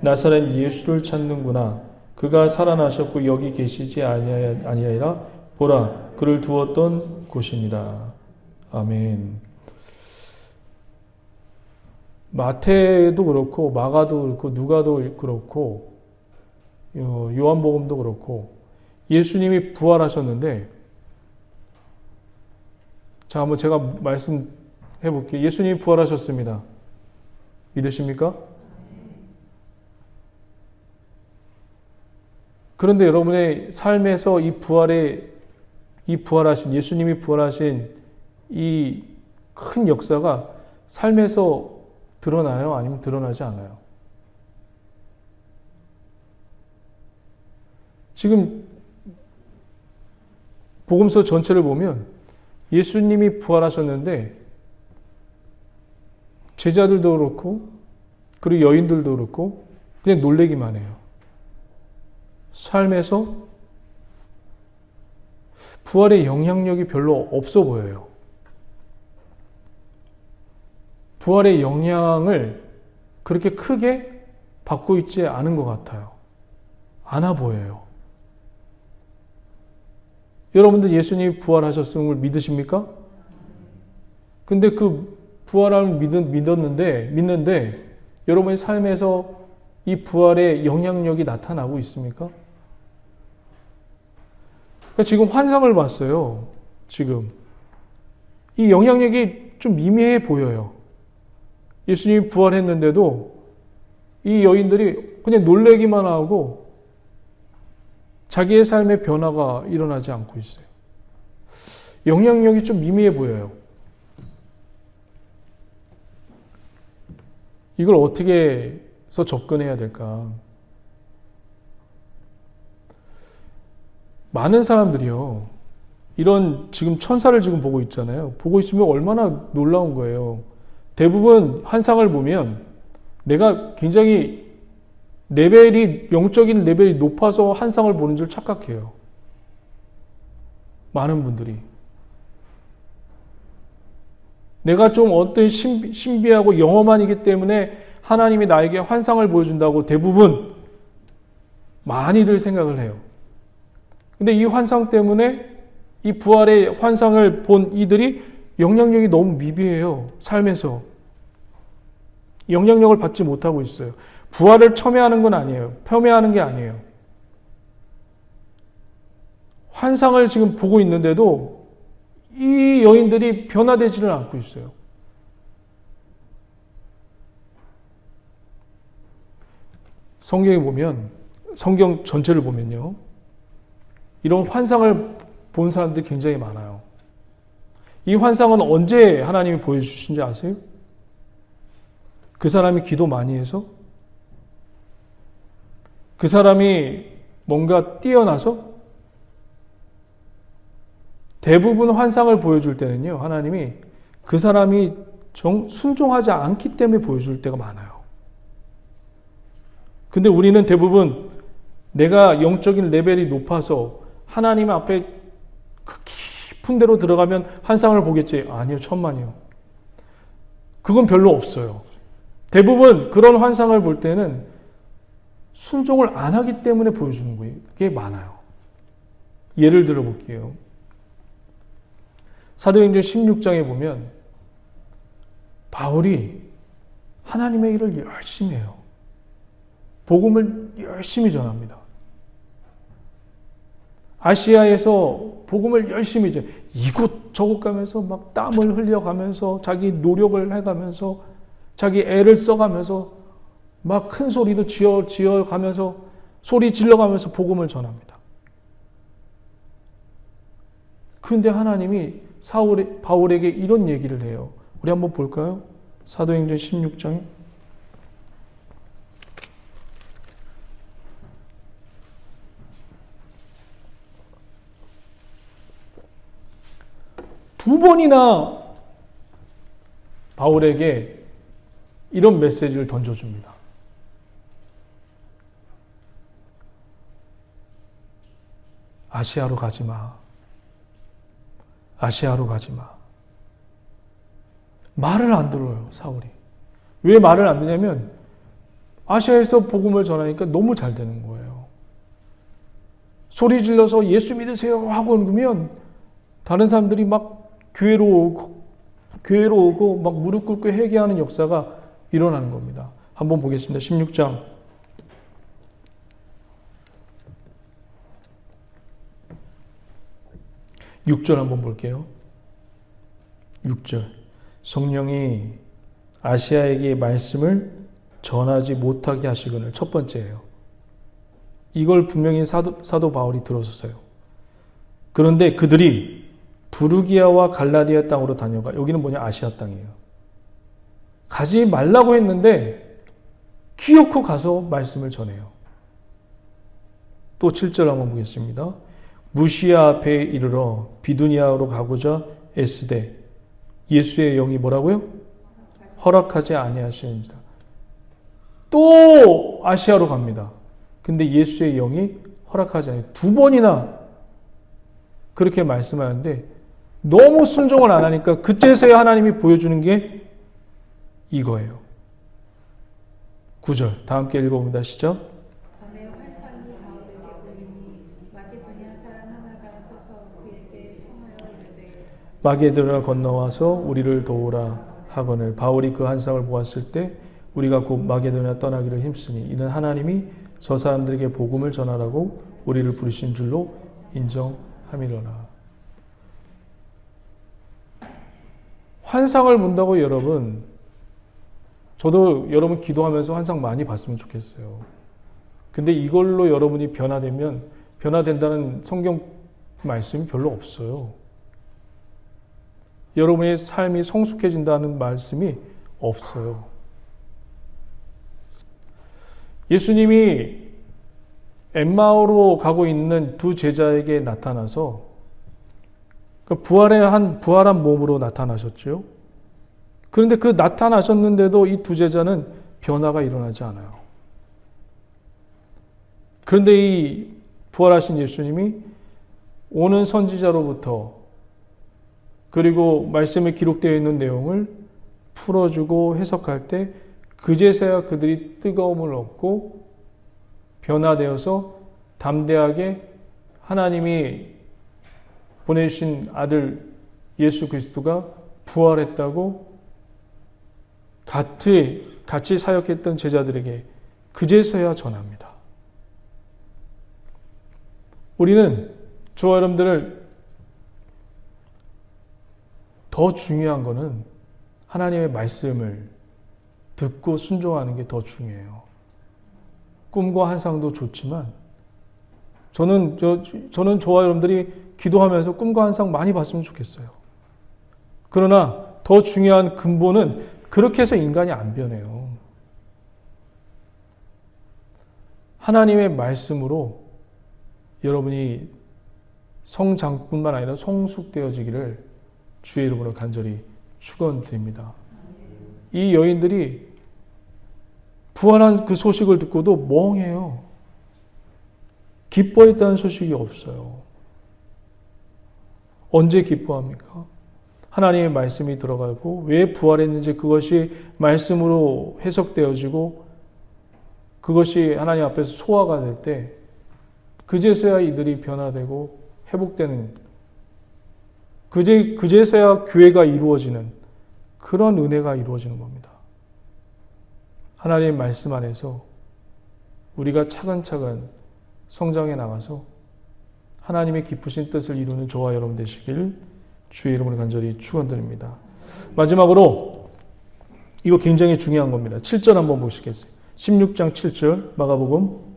나사렛 예수를 찾는구나. 그가 살아나셨고 여기 계시지 아니하리라. 보라, 그를 두었던 곳이니라. 아멘. 마태도 그렇고 마가도 그렇고 누가도 그렇고 요한복음도 그렇고 예수님이 부활하셨는데, 자, 한번 제가 말씀해 볼게요. 예수님이 부활하셨습니다. 믿으십니까? 그런데 여러분의 삶에서 이 부활하신 예수님이 부활하신 이 큰 역사가 삶에서 드러나요? 아니면 드러나지 않아요? 지금 복음서 전체를 보면 예수님이 부활하셨는데 제자들도 그렇고 그리고 여인들도 그렇고 그냥 놀래기만 해요. 삶에서 부활의 영향력이 별로 없어 보여요. 부활의 영향을 그렇게 크게 받고 있지 않은 것 같아요. 않아 보여요. 여러분들 예수님이 부활하셨음을 믿으십니까? 근데 그 부활함을 믿는데 여러분의 삶에서 이 부활의 영향력이 나타나고 있습니까? 그러니까 지금 환상을 봤어요. 지금 이 영향력이 좀 미미해 보여요. 예수님이 부활했는데도 이 여인들이 그냥 놀래기만 하고 자기의 삶의 변화가 일어나지 않고 있어요. 영향력이 좀 미미해 보여요. 이걸 어떻게 해서 접근해야 될까? 많은 사람들이요, 이런 지금 천사를 지금 보고 있잖아요. 보고 있으면 얼마나 놀라운 거예요. 대부분 환상을 보면 내가 굉장히 영적인 레벨이 높아서 환상을 보는 줄 착각해요. 많은 분들이. 내가 좀 어떤 신비하고 영험한이기 때문에 하나님이 나에게 환상을 보여준다고 대부분 많이들 생각을 해요. 근데 이 환상 때문에 이 부활의 환상을 본 이들이 영향력이 너무 미비해요. 삶에서. 영향력을 받지 못하고 있어요. 부활을 폄훼하는 건 아니에요. 폄훼하는 게 아니에요. 환상을 지금 보고 있는데도 이 여인들이 변화되지를 않고 있어요. 성경에 보면, 성경 전체를 보면요, 이런 환상을 본 사람들이 굉장히 많아요. 이 환상은 언제 하나님이 보여주신지 아세요? 그 사람이 기도 많이 해서? 그 사람이 뭔가 뛰어나서? 대부분 환상을 보여줄 때는요, 하나님이 그 사람이 순종하지 않기 때문에 보여줄 때가 많아요. 근데 우리는 대부분 내가 영적인 레벨이 높아서 하나님 앞에 그 깊은 데로 들어가면 환상을 보겠지. 아니요, 천만이요. 그건 별로 없어요. 대부분 그런 환상을 볼 때는 순종을 안 하기 때문에 보여주는 거예요. 그게 많아요. 예를 들어 볼게요. 사도행전 16장에 보면 바울이 하나님의 일을 열심히 해요. 복음을 열심히 전합니다. 아시아에서 복음을 열심히 전해요. 이곳저곳 가면서 막 땀을 흘려가면서 자기 노력을 해가면서 자기 애를 써가면서 막 큰 소리도 지어가면서 소리 질러가면서 복음을 전합니다. 그런데 하나님이 바울에게 이런 얘기를 해요. 우리 한번 볼까요? 사도행전 16장에. 두 번이나 바울에게 이런 메시지를 던져줍니다. 아시아로 가지 마. 아시아로 가지 마. 말을 안 들어요, 사울이. 왜 말을 안 듣냐면 아시아에서 복음을 전하니까 너무 잘 되는 거예요. 소리 질러서 예수 믿으세요 하고 그러면 다른 사람들이 막 교회로 오고 막 무릎 꿇고 회개하는 역사가 일어나는 겁니다. 한번 보겠습니다. 16장 6절 한번 볼게요. 6절 성령이 아시아에게 말씀을 전하지 못하게 하시거늘. 첫 번째예요. 이걸 분명히 사도 바울이 들었었어요. 그런데 그들이 부르기아와 갈라디아 땅으로 다녀가. 여기는 뭐냐? 아시아 땅이에요. 가지 말라고 했는데 기어코 가서 말씀을 전해요. 또 7절 한번 보겠습니다. 무시아 앞에 이르러 비두니아로 가고자 애쓰되 예수의 영이 뭐라고요? 허락하지 아니하시니라. 또 아시아로 갑니다. 근데 예수의 영이 허락하지 않아요. 두 번이나 그렇게 말씀하는데 너무 순종을 안 하니까 그때서야 하나님이 보여주는 게 이거예요. 9절 다 함께 읽어봅니다. 시작. 밤에 환상이 바울에게 보이니 마게도냐 사람 하나가 서서 그에게 청하여 이르되 마게도냐 건너와서 우리를 도우라 하거늘. 바울이 그 환상을 보았을 때 우리가 곧 마게도냐 떠나기를 힘쓰니 이는 하나님이 저 사람들에게 복음을 전하라고 우리를 부르신 줄로 인정함이로라. 환상을 본다고 여러분, 저도 여러분 기도하면서 환상 많이 봤으면 좋겠어요. 근데 이걸로 여러분이 변화된다는 성경 말씀이 별로 없어요. 여러분의 삶이 성숙해진다는 말씀이 없어요. 예수님이 엠마오로 가고 있는 두 제자에게 나타나서 부활한 몸으로 나타나셨죠. 그런데 그 나타나셨는데도 이 두 제자는 변화가 일어나지 않아요. 그런데 이 부활하신 예수님이 오는 선지자로부터 그리고 말씀에 기록되어 있는 내용을 풀어주고 해석할 때 그제서야 그들이 뜨거움을 얻고 변화되어서 담대하게 하나님이 보내주신 아들 예수 그리스도가 부활했다고 같이 사역했던 제자들에게 그제서야 전합니다. 우리는 저와 여러분들을 더 중요한 것은 하나님의 말씀을 듣고 순종하는 게 더 중요해요. 꿈과 환상도 좋지만 저는 저와 여러분들이 기도하면서 꿈과 환상 많이 봤으면 좋겠어요. 그러나 더 중요한 근본은 그렇게 해서 인간이 안 변해요. 하나님의 말씀으로 여러분이 성장뿐만 아니라 성숙되어지기를 주의 이름으로 간절히 축원드립니다. 이 여인들이 부활한 그 소식을 듣고도 멍해요. 기뻐했다는 소식이 없어요. 언제 기뻐합니까? 하나님의 말씀이 들어가고 왜 부활했는지 그것이 말씀으로 해석되어지고 그것이 하나님 앞에서 소화가 될 때 그제서야 이들이 변화되고 회복되는, 그제서야 교회가 이루어지는 그런 은혜가 이루어지는 겁니다. 하나님의 말씀 안에서 우리가 차근차근 성장해 나가서 하나님의 기쁘신 뜻을 이루는 저와 여러분 되시길 주의 이름으로 간절히 축원드립니다. 마지막으로 이거 굉장히 중요한 겁니다. 7절 한번 보시겠어요? 16장 7절 마가복음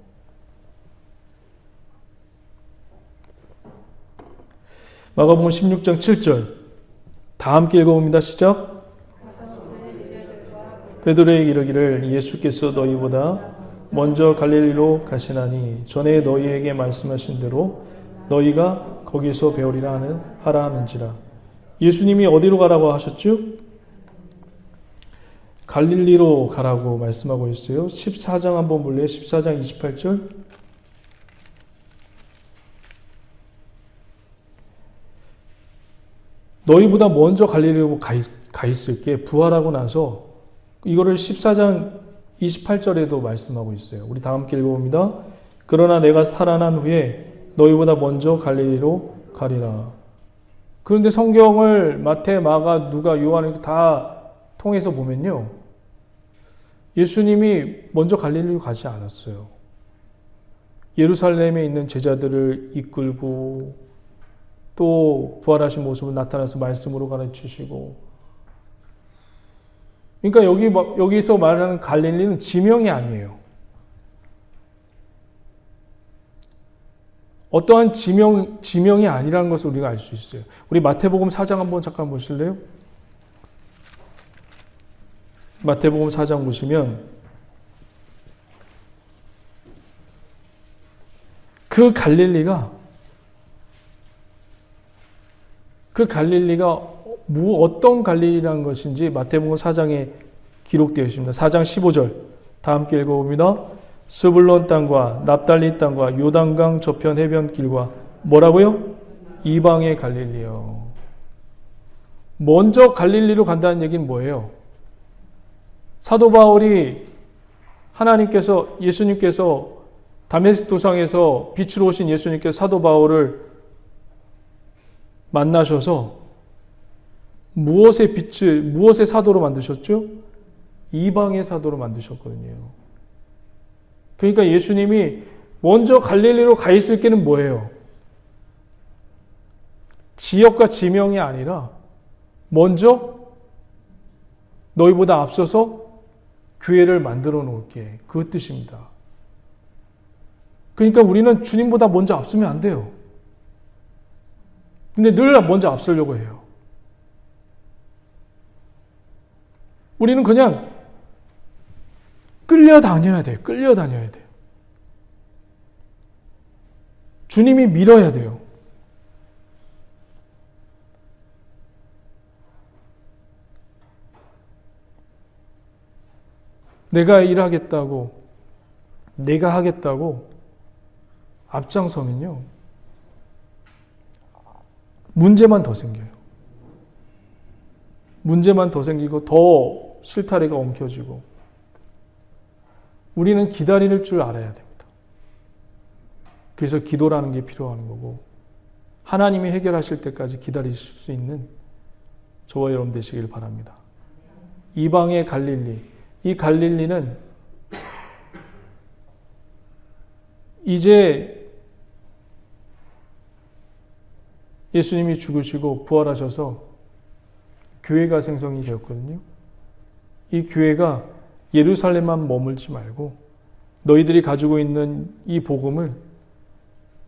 마가복음 16장 7절 다 함께 읽어봅니다. 시작. 베드로에게 이르기를 예수께서 너희보다 먼저 갈릴리로 가시나니 전에 너희에게 말씀하신 대로 너희가 거기서 배우리라 하라 하는지라. 예수님이 어디로 가라고 하셨죠? 갈릴리로 가라고 말씀하고 있어요. 14장 한번 볼래요? 14장 28절. 너희보다 먼저 갈릴리로 가 있을게. 부활하고 나서 이거를 14장 28절에도 말씀하고 있어요. 우리 다 함께 읽어봅니다. 그러나 내가 살아난 후에 너희보다 먼저 갈릴리로 가리라. 그런데 성경을 마태, 마가, 누가, 요한을 다 통해서 보면요. 예수님이 먼저 갈릴리로 가지 않았어요. 예루살렘에 있는 제자들을 이끌고 또 부활하신 모습을 나타나서 말씀으로 가르치시고, 그러니까 여기서 말하는 갈릴리는 지명이 아니에요. 어떠한 지명이 아니라는 것을 우리가 알 수 있어요. 우리 마태복음 4장 한번 잠깐 보실래요? 마태복음 4장 보시면 그 갈릴리가 어떤 갈릴리라는 것인지 마태복음 4장에 기록되어 있습니다. 4장 15절 다 함께 읽어봅니다. 스불론 땅과 납달리 땅과 요단강 저편 해변길과 뭐라고요? 이방의 갈릴리요. 먼저 갈릴리로 간다는 얘기는 뭐예요? 사도 바울이 예수님께서 다메섹 도상에서 빛으로 오신 예수님께서 사도 바울을 만나셔서 무엇의 사도로 만드셨죠? 이방의 사도로 만드셨거든요. 그러니까 예수님이 먼저 갈릴리로 가 있을 게는 뭐예요? 지역과 지명이 아니라 먼저 너희보다 앞서서 교회를 만들어 놓을게. 그 뜻입니다. 그러니까 우리는 주님보다 먼저 앞서면 안 돼요. 근데 늘 먼저 앞서려고 해요. 우리는 그냥 끌려다녀야 돼요. 끌려다녀야 돼요. 주님이 밀어야 돼요. 내가 일하겠다고, 내가 하겠다고 앞장서면요. 문제만 더 생겨요. 문제만 더 생기고 더 실타래가 엉켜지고, 우리는 기다릴 줄 알아야 됩니다. 그래서 기도라는 게 필요한 거고, 하나님이 해결하실 때까지 기다리실 수 있는 저와 여러분 되시길 바랍니다. 이방의 갈릴리, 이 갈릴리는 이제 예수님이 죽으시고 부활하셔서 교회가 생성이 되었거든요. 이 교회가 예루살렘만 머물지 말고 너희들이 가지고 있는 이 복음을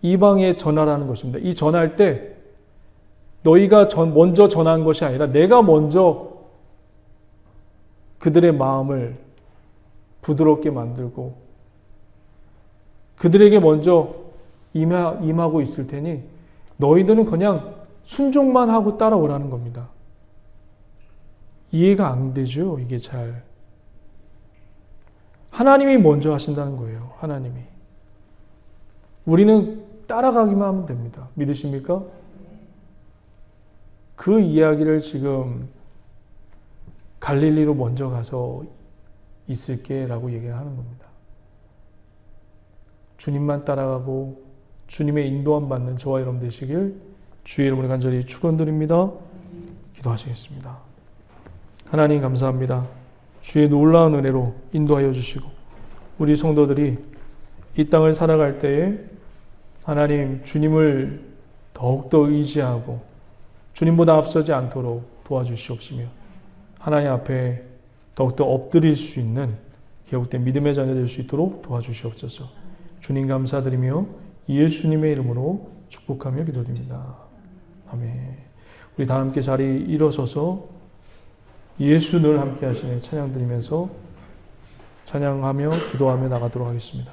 이방에 전하라는 것입니다. 이 전할 때 너희가 먼저 전한 것이 아니라 내가 먼저 그들의 마음을 부드럽게 만들고 그들에게 먼저 임하고 있을 테니 너희들은 그냥 순종만 하고 따라오라는 겁니다. 이해가 안 되죠? 이게 잘. 하나님이 먼저 하신다는 거예요. 하나님이. 우리는 따라가기만 하면 됩니다. 믿으십니까? 그 이야기를 지금 갈릴리로 먼저 가서 있을게 라고 얘기를 하는 겁니다. 주님만 따라가고 주님의 인도함 받는 저와 여러분 되시길 주의 이름으로 간절히 축원드립니다. 기도하시겠습니다. 하나님 감사합니다. 주의 놀라운 은혜로 인도하여 주시고 우리 성도들이 이 땅을 살아갈 때에 하나님 주님을 더욱더 의지하고 주님보다 앞서지 않도록 도와주시옵시며 하나님 앞에 더욱더 엎드릴 수 있는 개혁된 믿음의 자녀 될 수 있도록 도와주시옵소서. 주님 감사드리며 예수님의 이름으로 축복하며 기도드립니다. 아멘. 우리 다 함께 자리 일어서서 예수 늘 함께 하시네 찬양 드리면서 찬양하며 기도하며 나가도록 하겠습니다.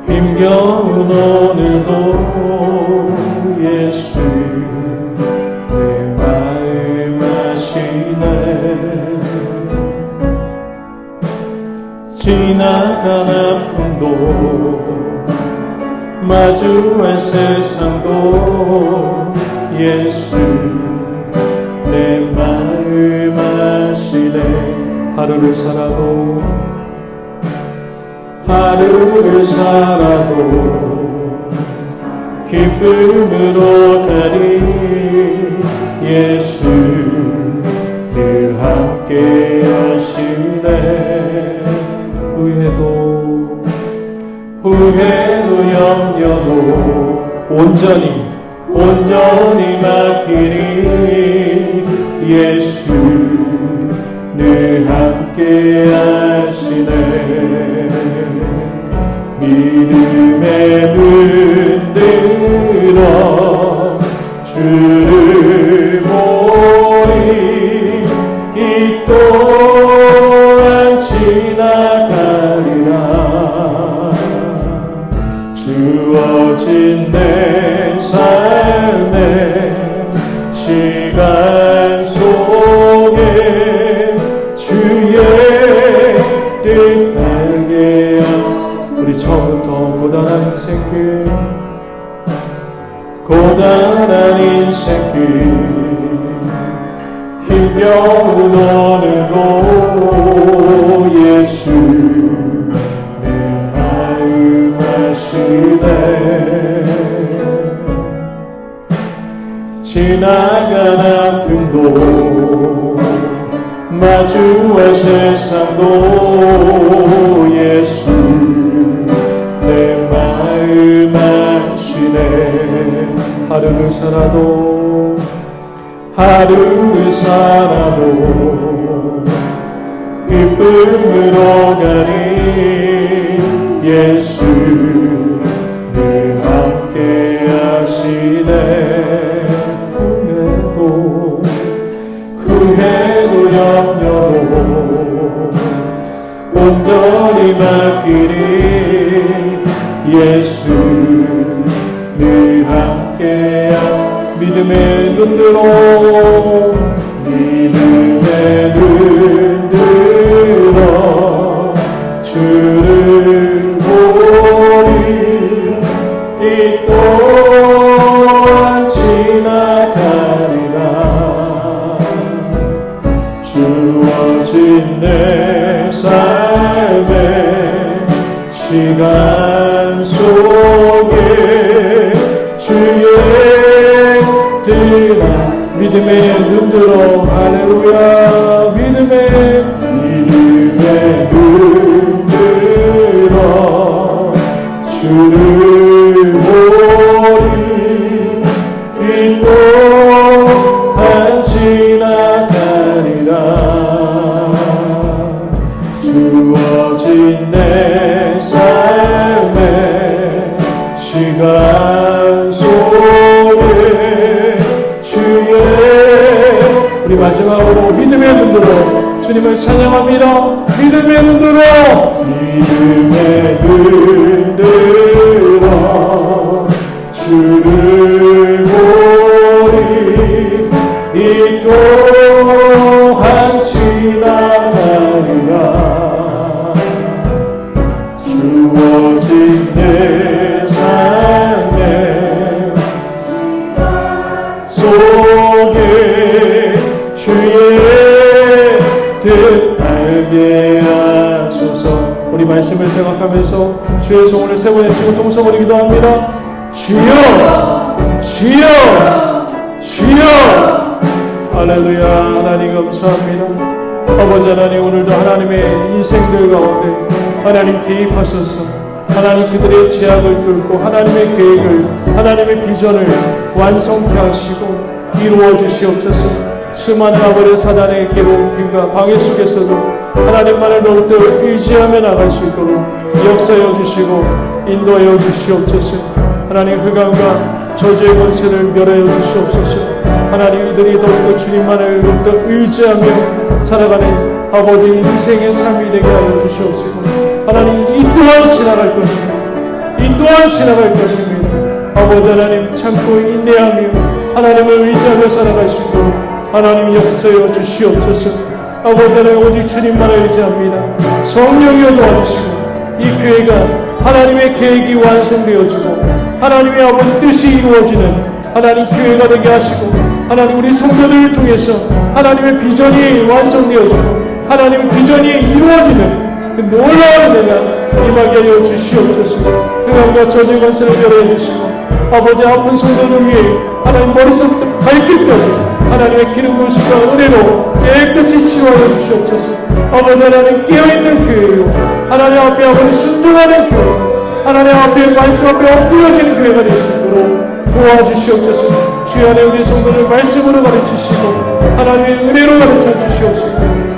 힘겨운 오늘도 예수 내 마음 아시네. 지나간 아픔도 마주할 세상도 예수 내 마음 아시네. 하루를 살아도 기쁨으로 가리. 예수 늘 함께 하시네. 후회도 염려도 온전히 맡기리. 예수 늘 함께 하시네. 믿음의 눈 들어 주를 보리. 이 또한 지나가리라. 주어진 내 삶의 시간 속에 주의 뜻 알게 하옵소서. 우리 처음부터 고단한 인생길 힘겨운 오늘도 예수 내 마음 아시네. 지나간 아픔도 마주할 세상도 예수 내 마음 아시네. 하루를 살아도 기쁨으로 가리. 예수 늘 함께 하시네. 후회도 염려도 온전히 맡기리. 예수 늘 함께야. 믿음의 눈 들어 주를 보리. 이 또한 지나가리라. 주어진 내 삶의 시간 속에 주의 뜻 믿음의 눈 들어 할렐루야. 믿음의 눈 들어 주를 보리. 이 또한 지나가리라. 주어진 내 삶의 시간 속에 주의 우리 마지막으로 믿음의 눈 들어 주님을 찬양합니다. 믿음의 눈 들어 주를 보리. 이 또한 지나가리라. 주어진 내 삶의 속에 주의 뜻 알게 하소서. 우리 말씀을 생각하면서 주의 성원을 세 번 외치고 통성으로 기도합니다. 주여 주여 주여. 할렐루야. 하나님 감사합니다. 아버지 하나님, 오늘도 하나님의 인생들 가운데 하나님 개입하셔서 하나님 그들의 제약을 뚫고 하나님의 계획을 하나님의 비전을 완성케 하시고 이루어 주시옵소서. 수많은 아버지 사단의 괴로움과 방해 속에서도 하나님만을 더욱더 의지하며 나갈 수 있도록 역사여 주시고 인도하여 주시옵소서. 하나님 흑암과 저주의 권세를 멸하여 주시옵소서. 하나님 이들이 더욱더 주님만을 더욱더 의지하며 살아가는 아버지 인생의 삶이 되게 하여 주시옵시고 하나님 이 또한 지나갈 것입니다. 이 또한 지나갈 것입니다. 아버지 하나님 참고 인내하며 하나님을 의지하며 살아갈 수 있도록 하나님 역사여 주시옵소서. 아버지 하나님 오직 주님만을 의지합니다. 성령이여 도와주시고 이 교회가 하나님의 계획이 완성되어지고 하나님의 아버지 뜻이 이루어지는 하나님 교회가 되게 하시고 하나님 우리 성도들을 통해서 하나님의 비전이 완성되어지고 하나님의 비전이 이루어지는 그 놀라운 은혜가 임하게 하여 주시옵소서. 흑암과 저주의 권세를 멸하여 주시고 아버지 아픈 성도들 위해 하나님 머리서부터 발끝까지 하나님의 기름 부으심과 은혜로 깨끗이 치유하여 주시옵소서. 아버지 하나님 깨어있는 교회요 하나님 앞에 아버지 순종하는 교회 하나님 앞에 말씀 앞에 엎드려지는 교회가 될 수 있도록 도와주시옵소서. 주여 안에 우리 성도를 말씀으로 가르치시고 하나님의 은혜로 가르쳐 주시옵소서.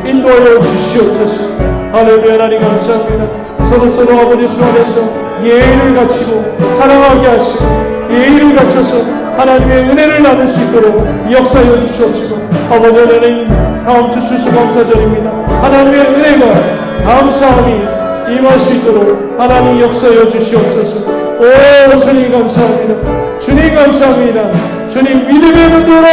인도하여 주시옵소서. 할렐루야. 하나님 감사합니다. 서로 아버지 주 안에서 예의를 갖추고 사랑하게 하시고 예의를 갖춰서 하나님의 은혜를 나눌 수 있도록 역사하여 주시옵시고 아버지 하나님 다음 주 추수감사절입니다. 하나님의 은혜가 감사함이 임할 수 있도록 하나님 역사하여 주시옵소서. 오 주님 감사합니다. 주님 감사합니다. 주님 믿음의 문으로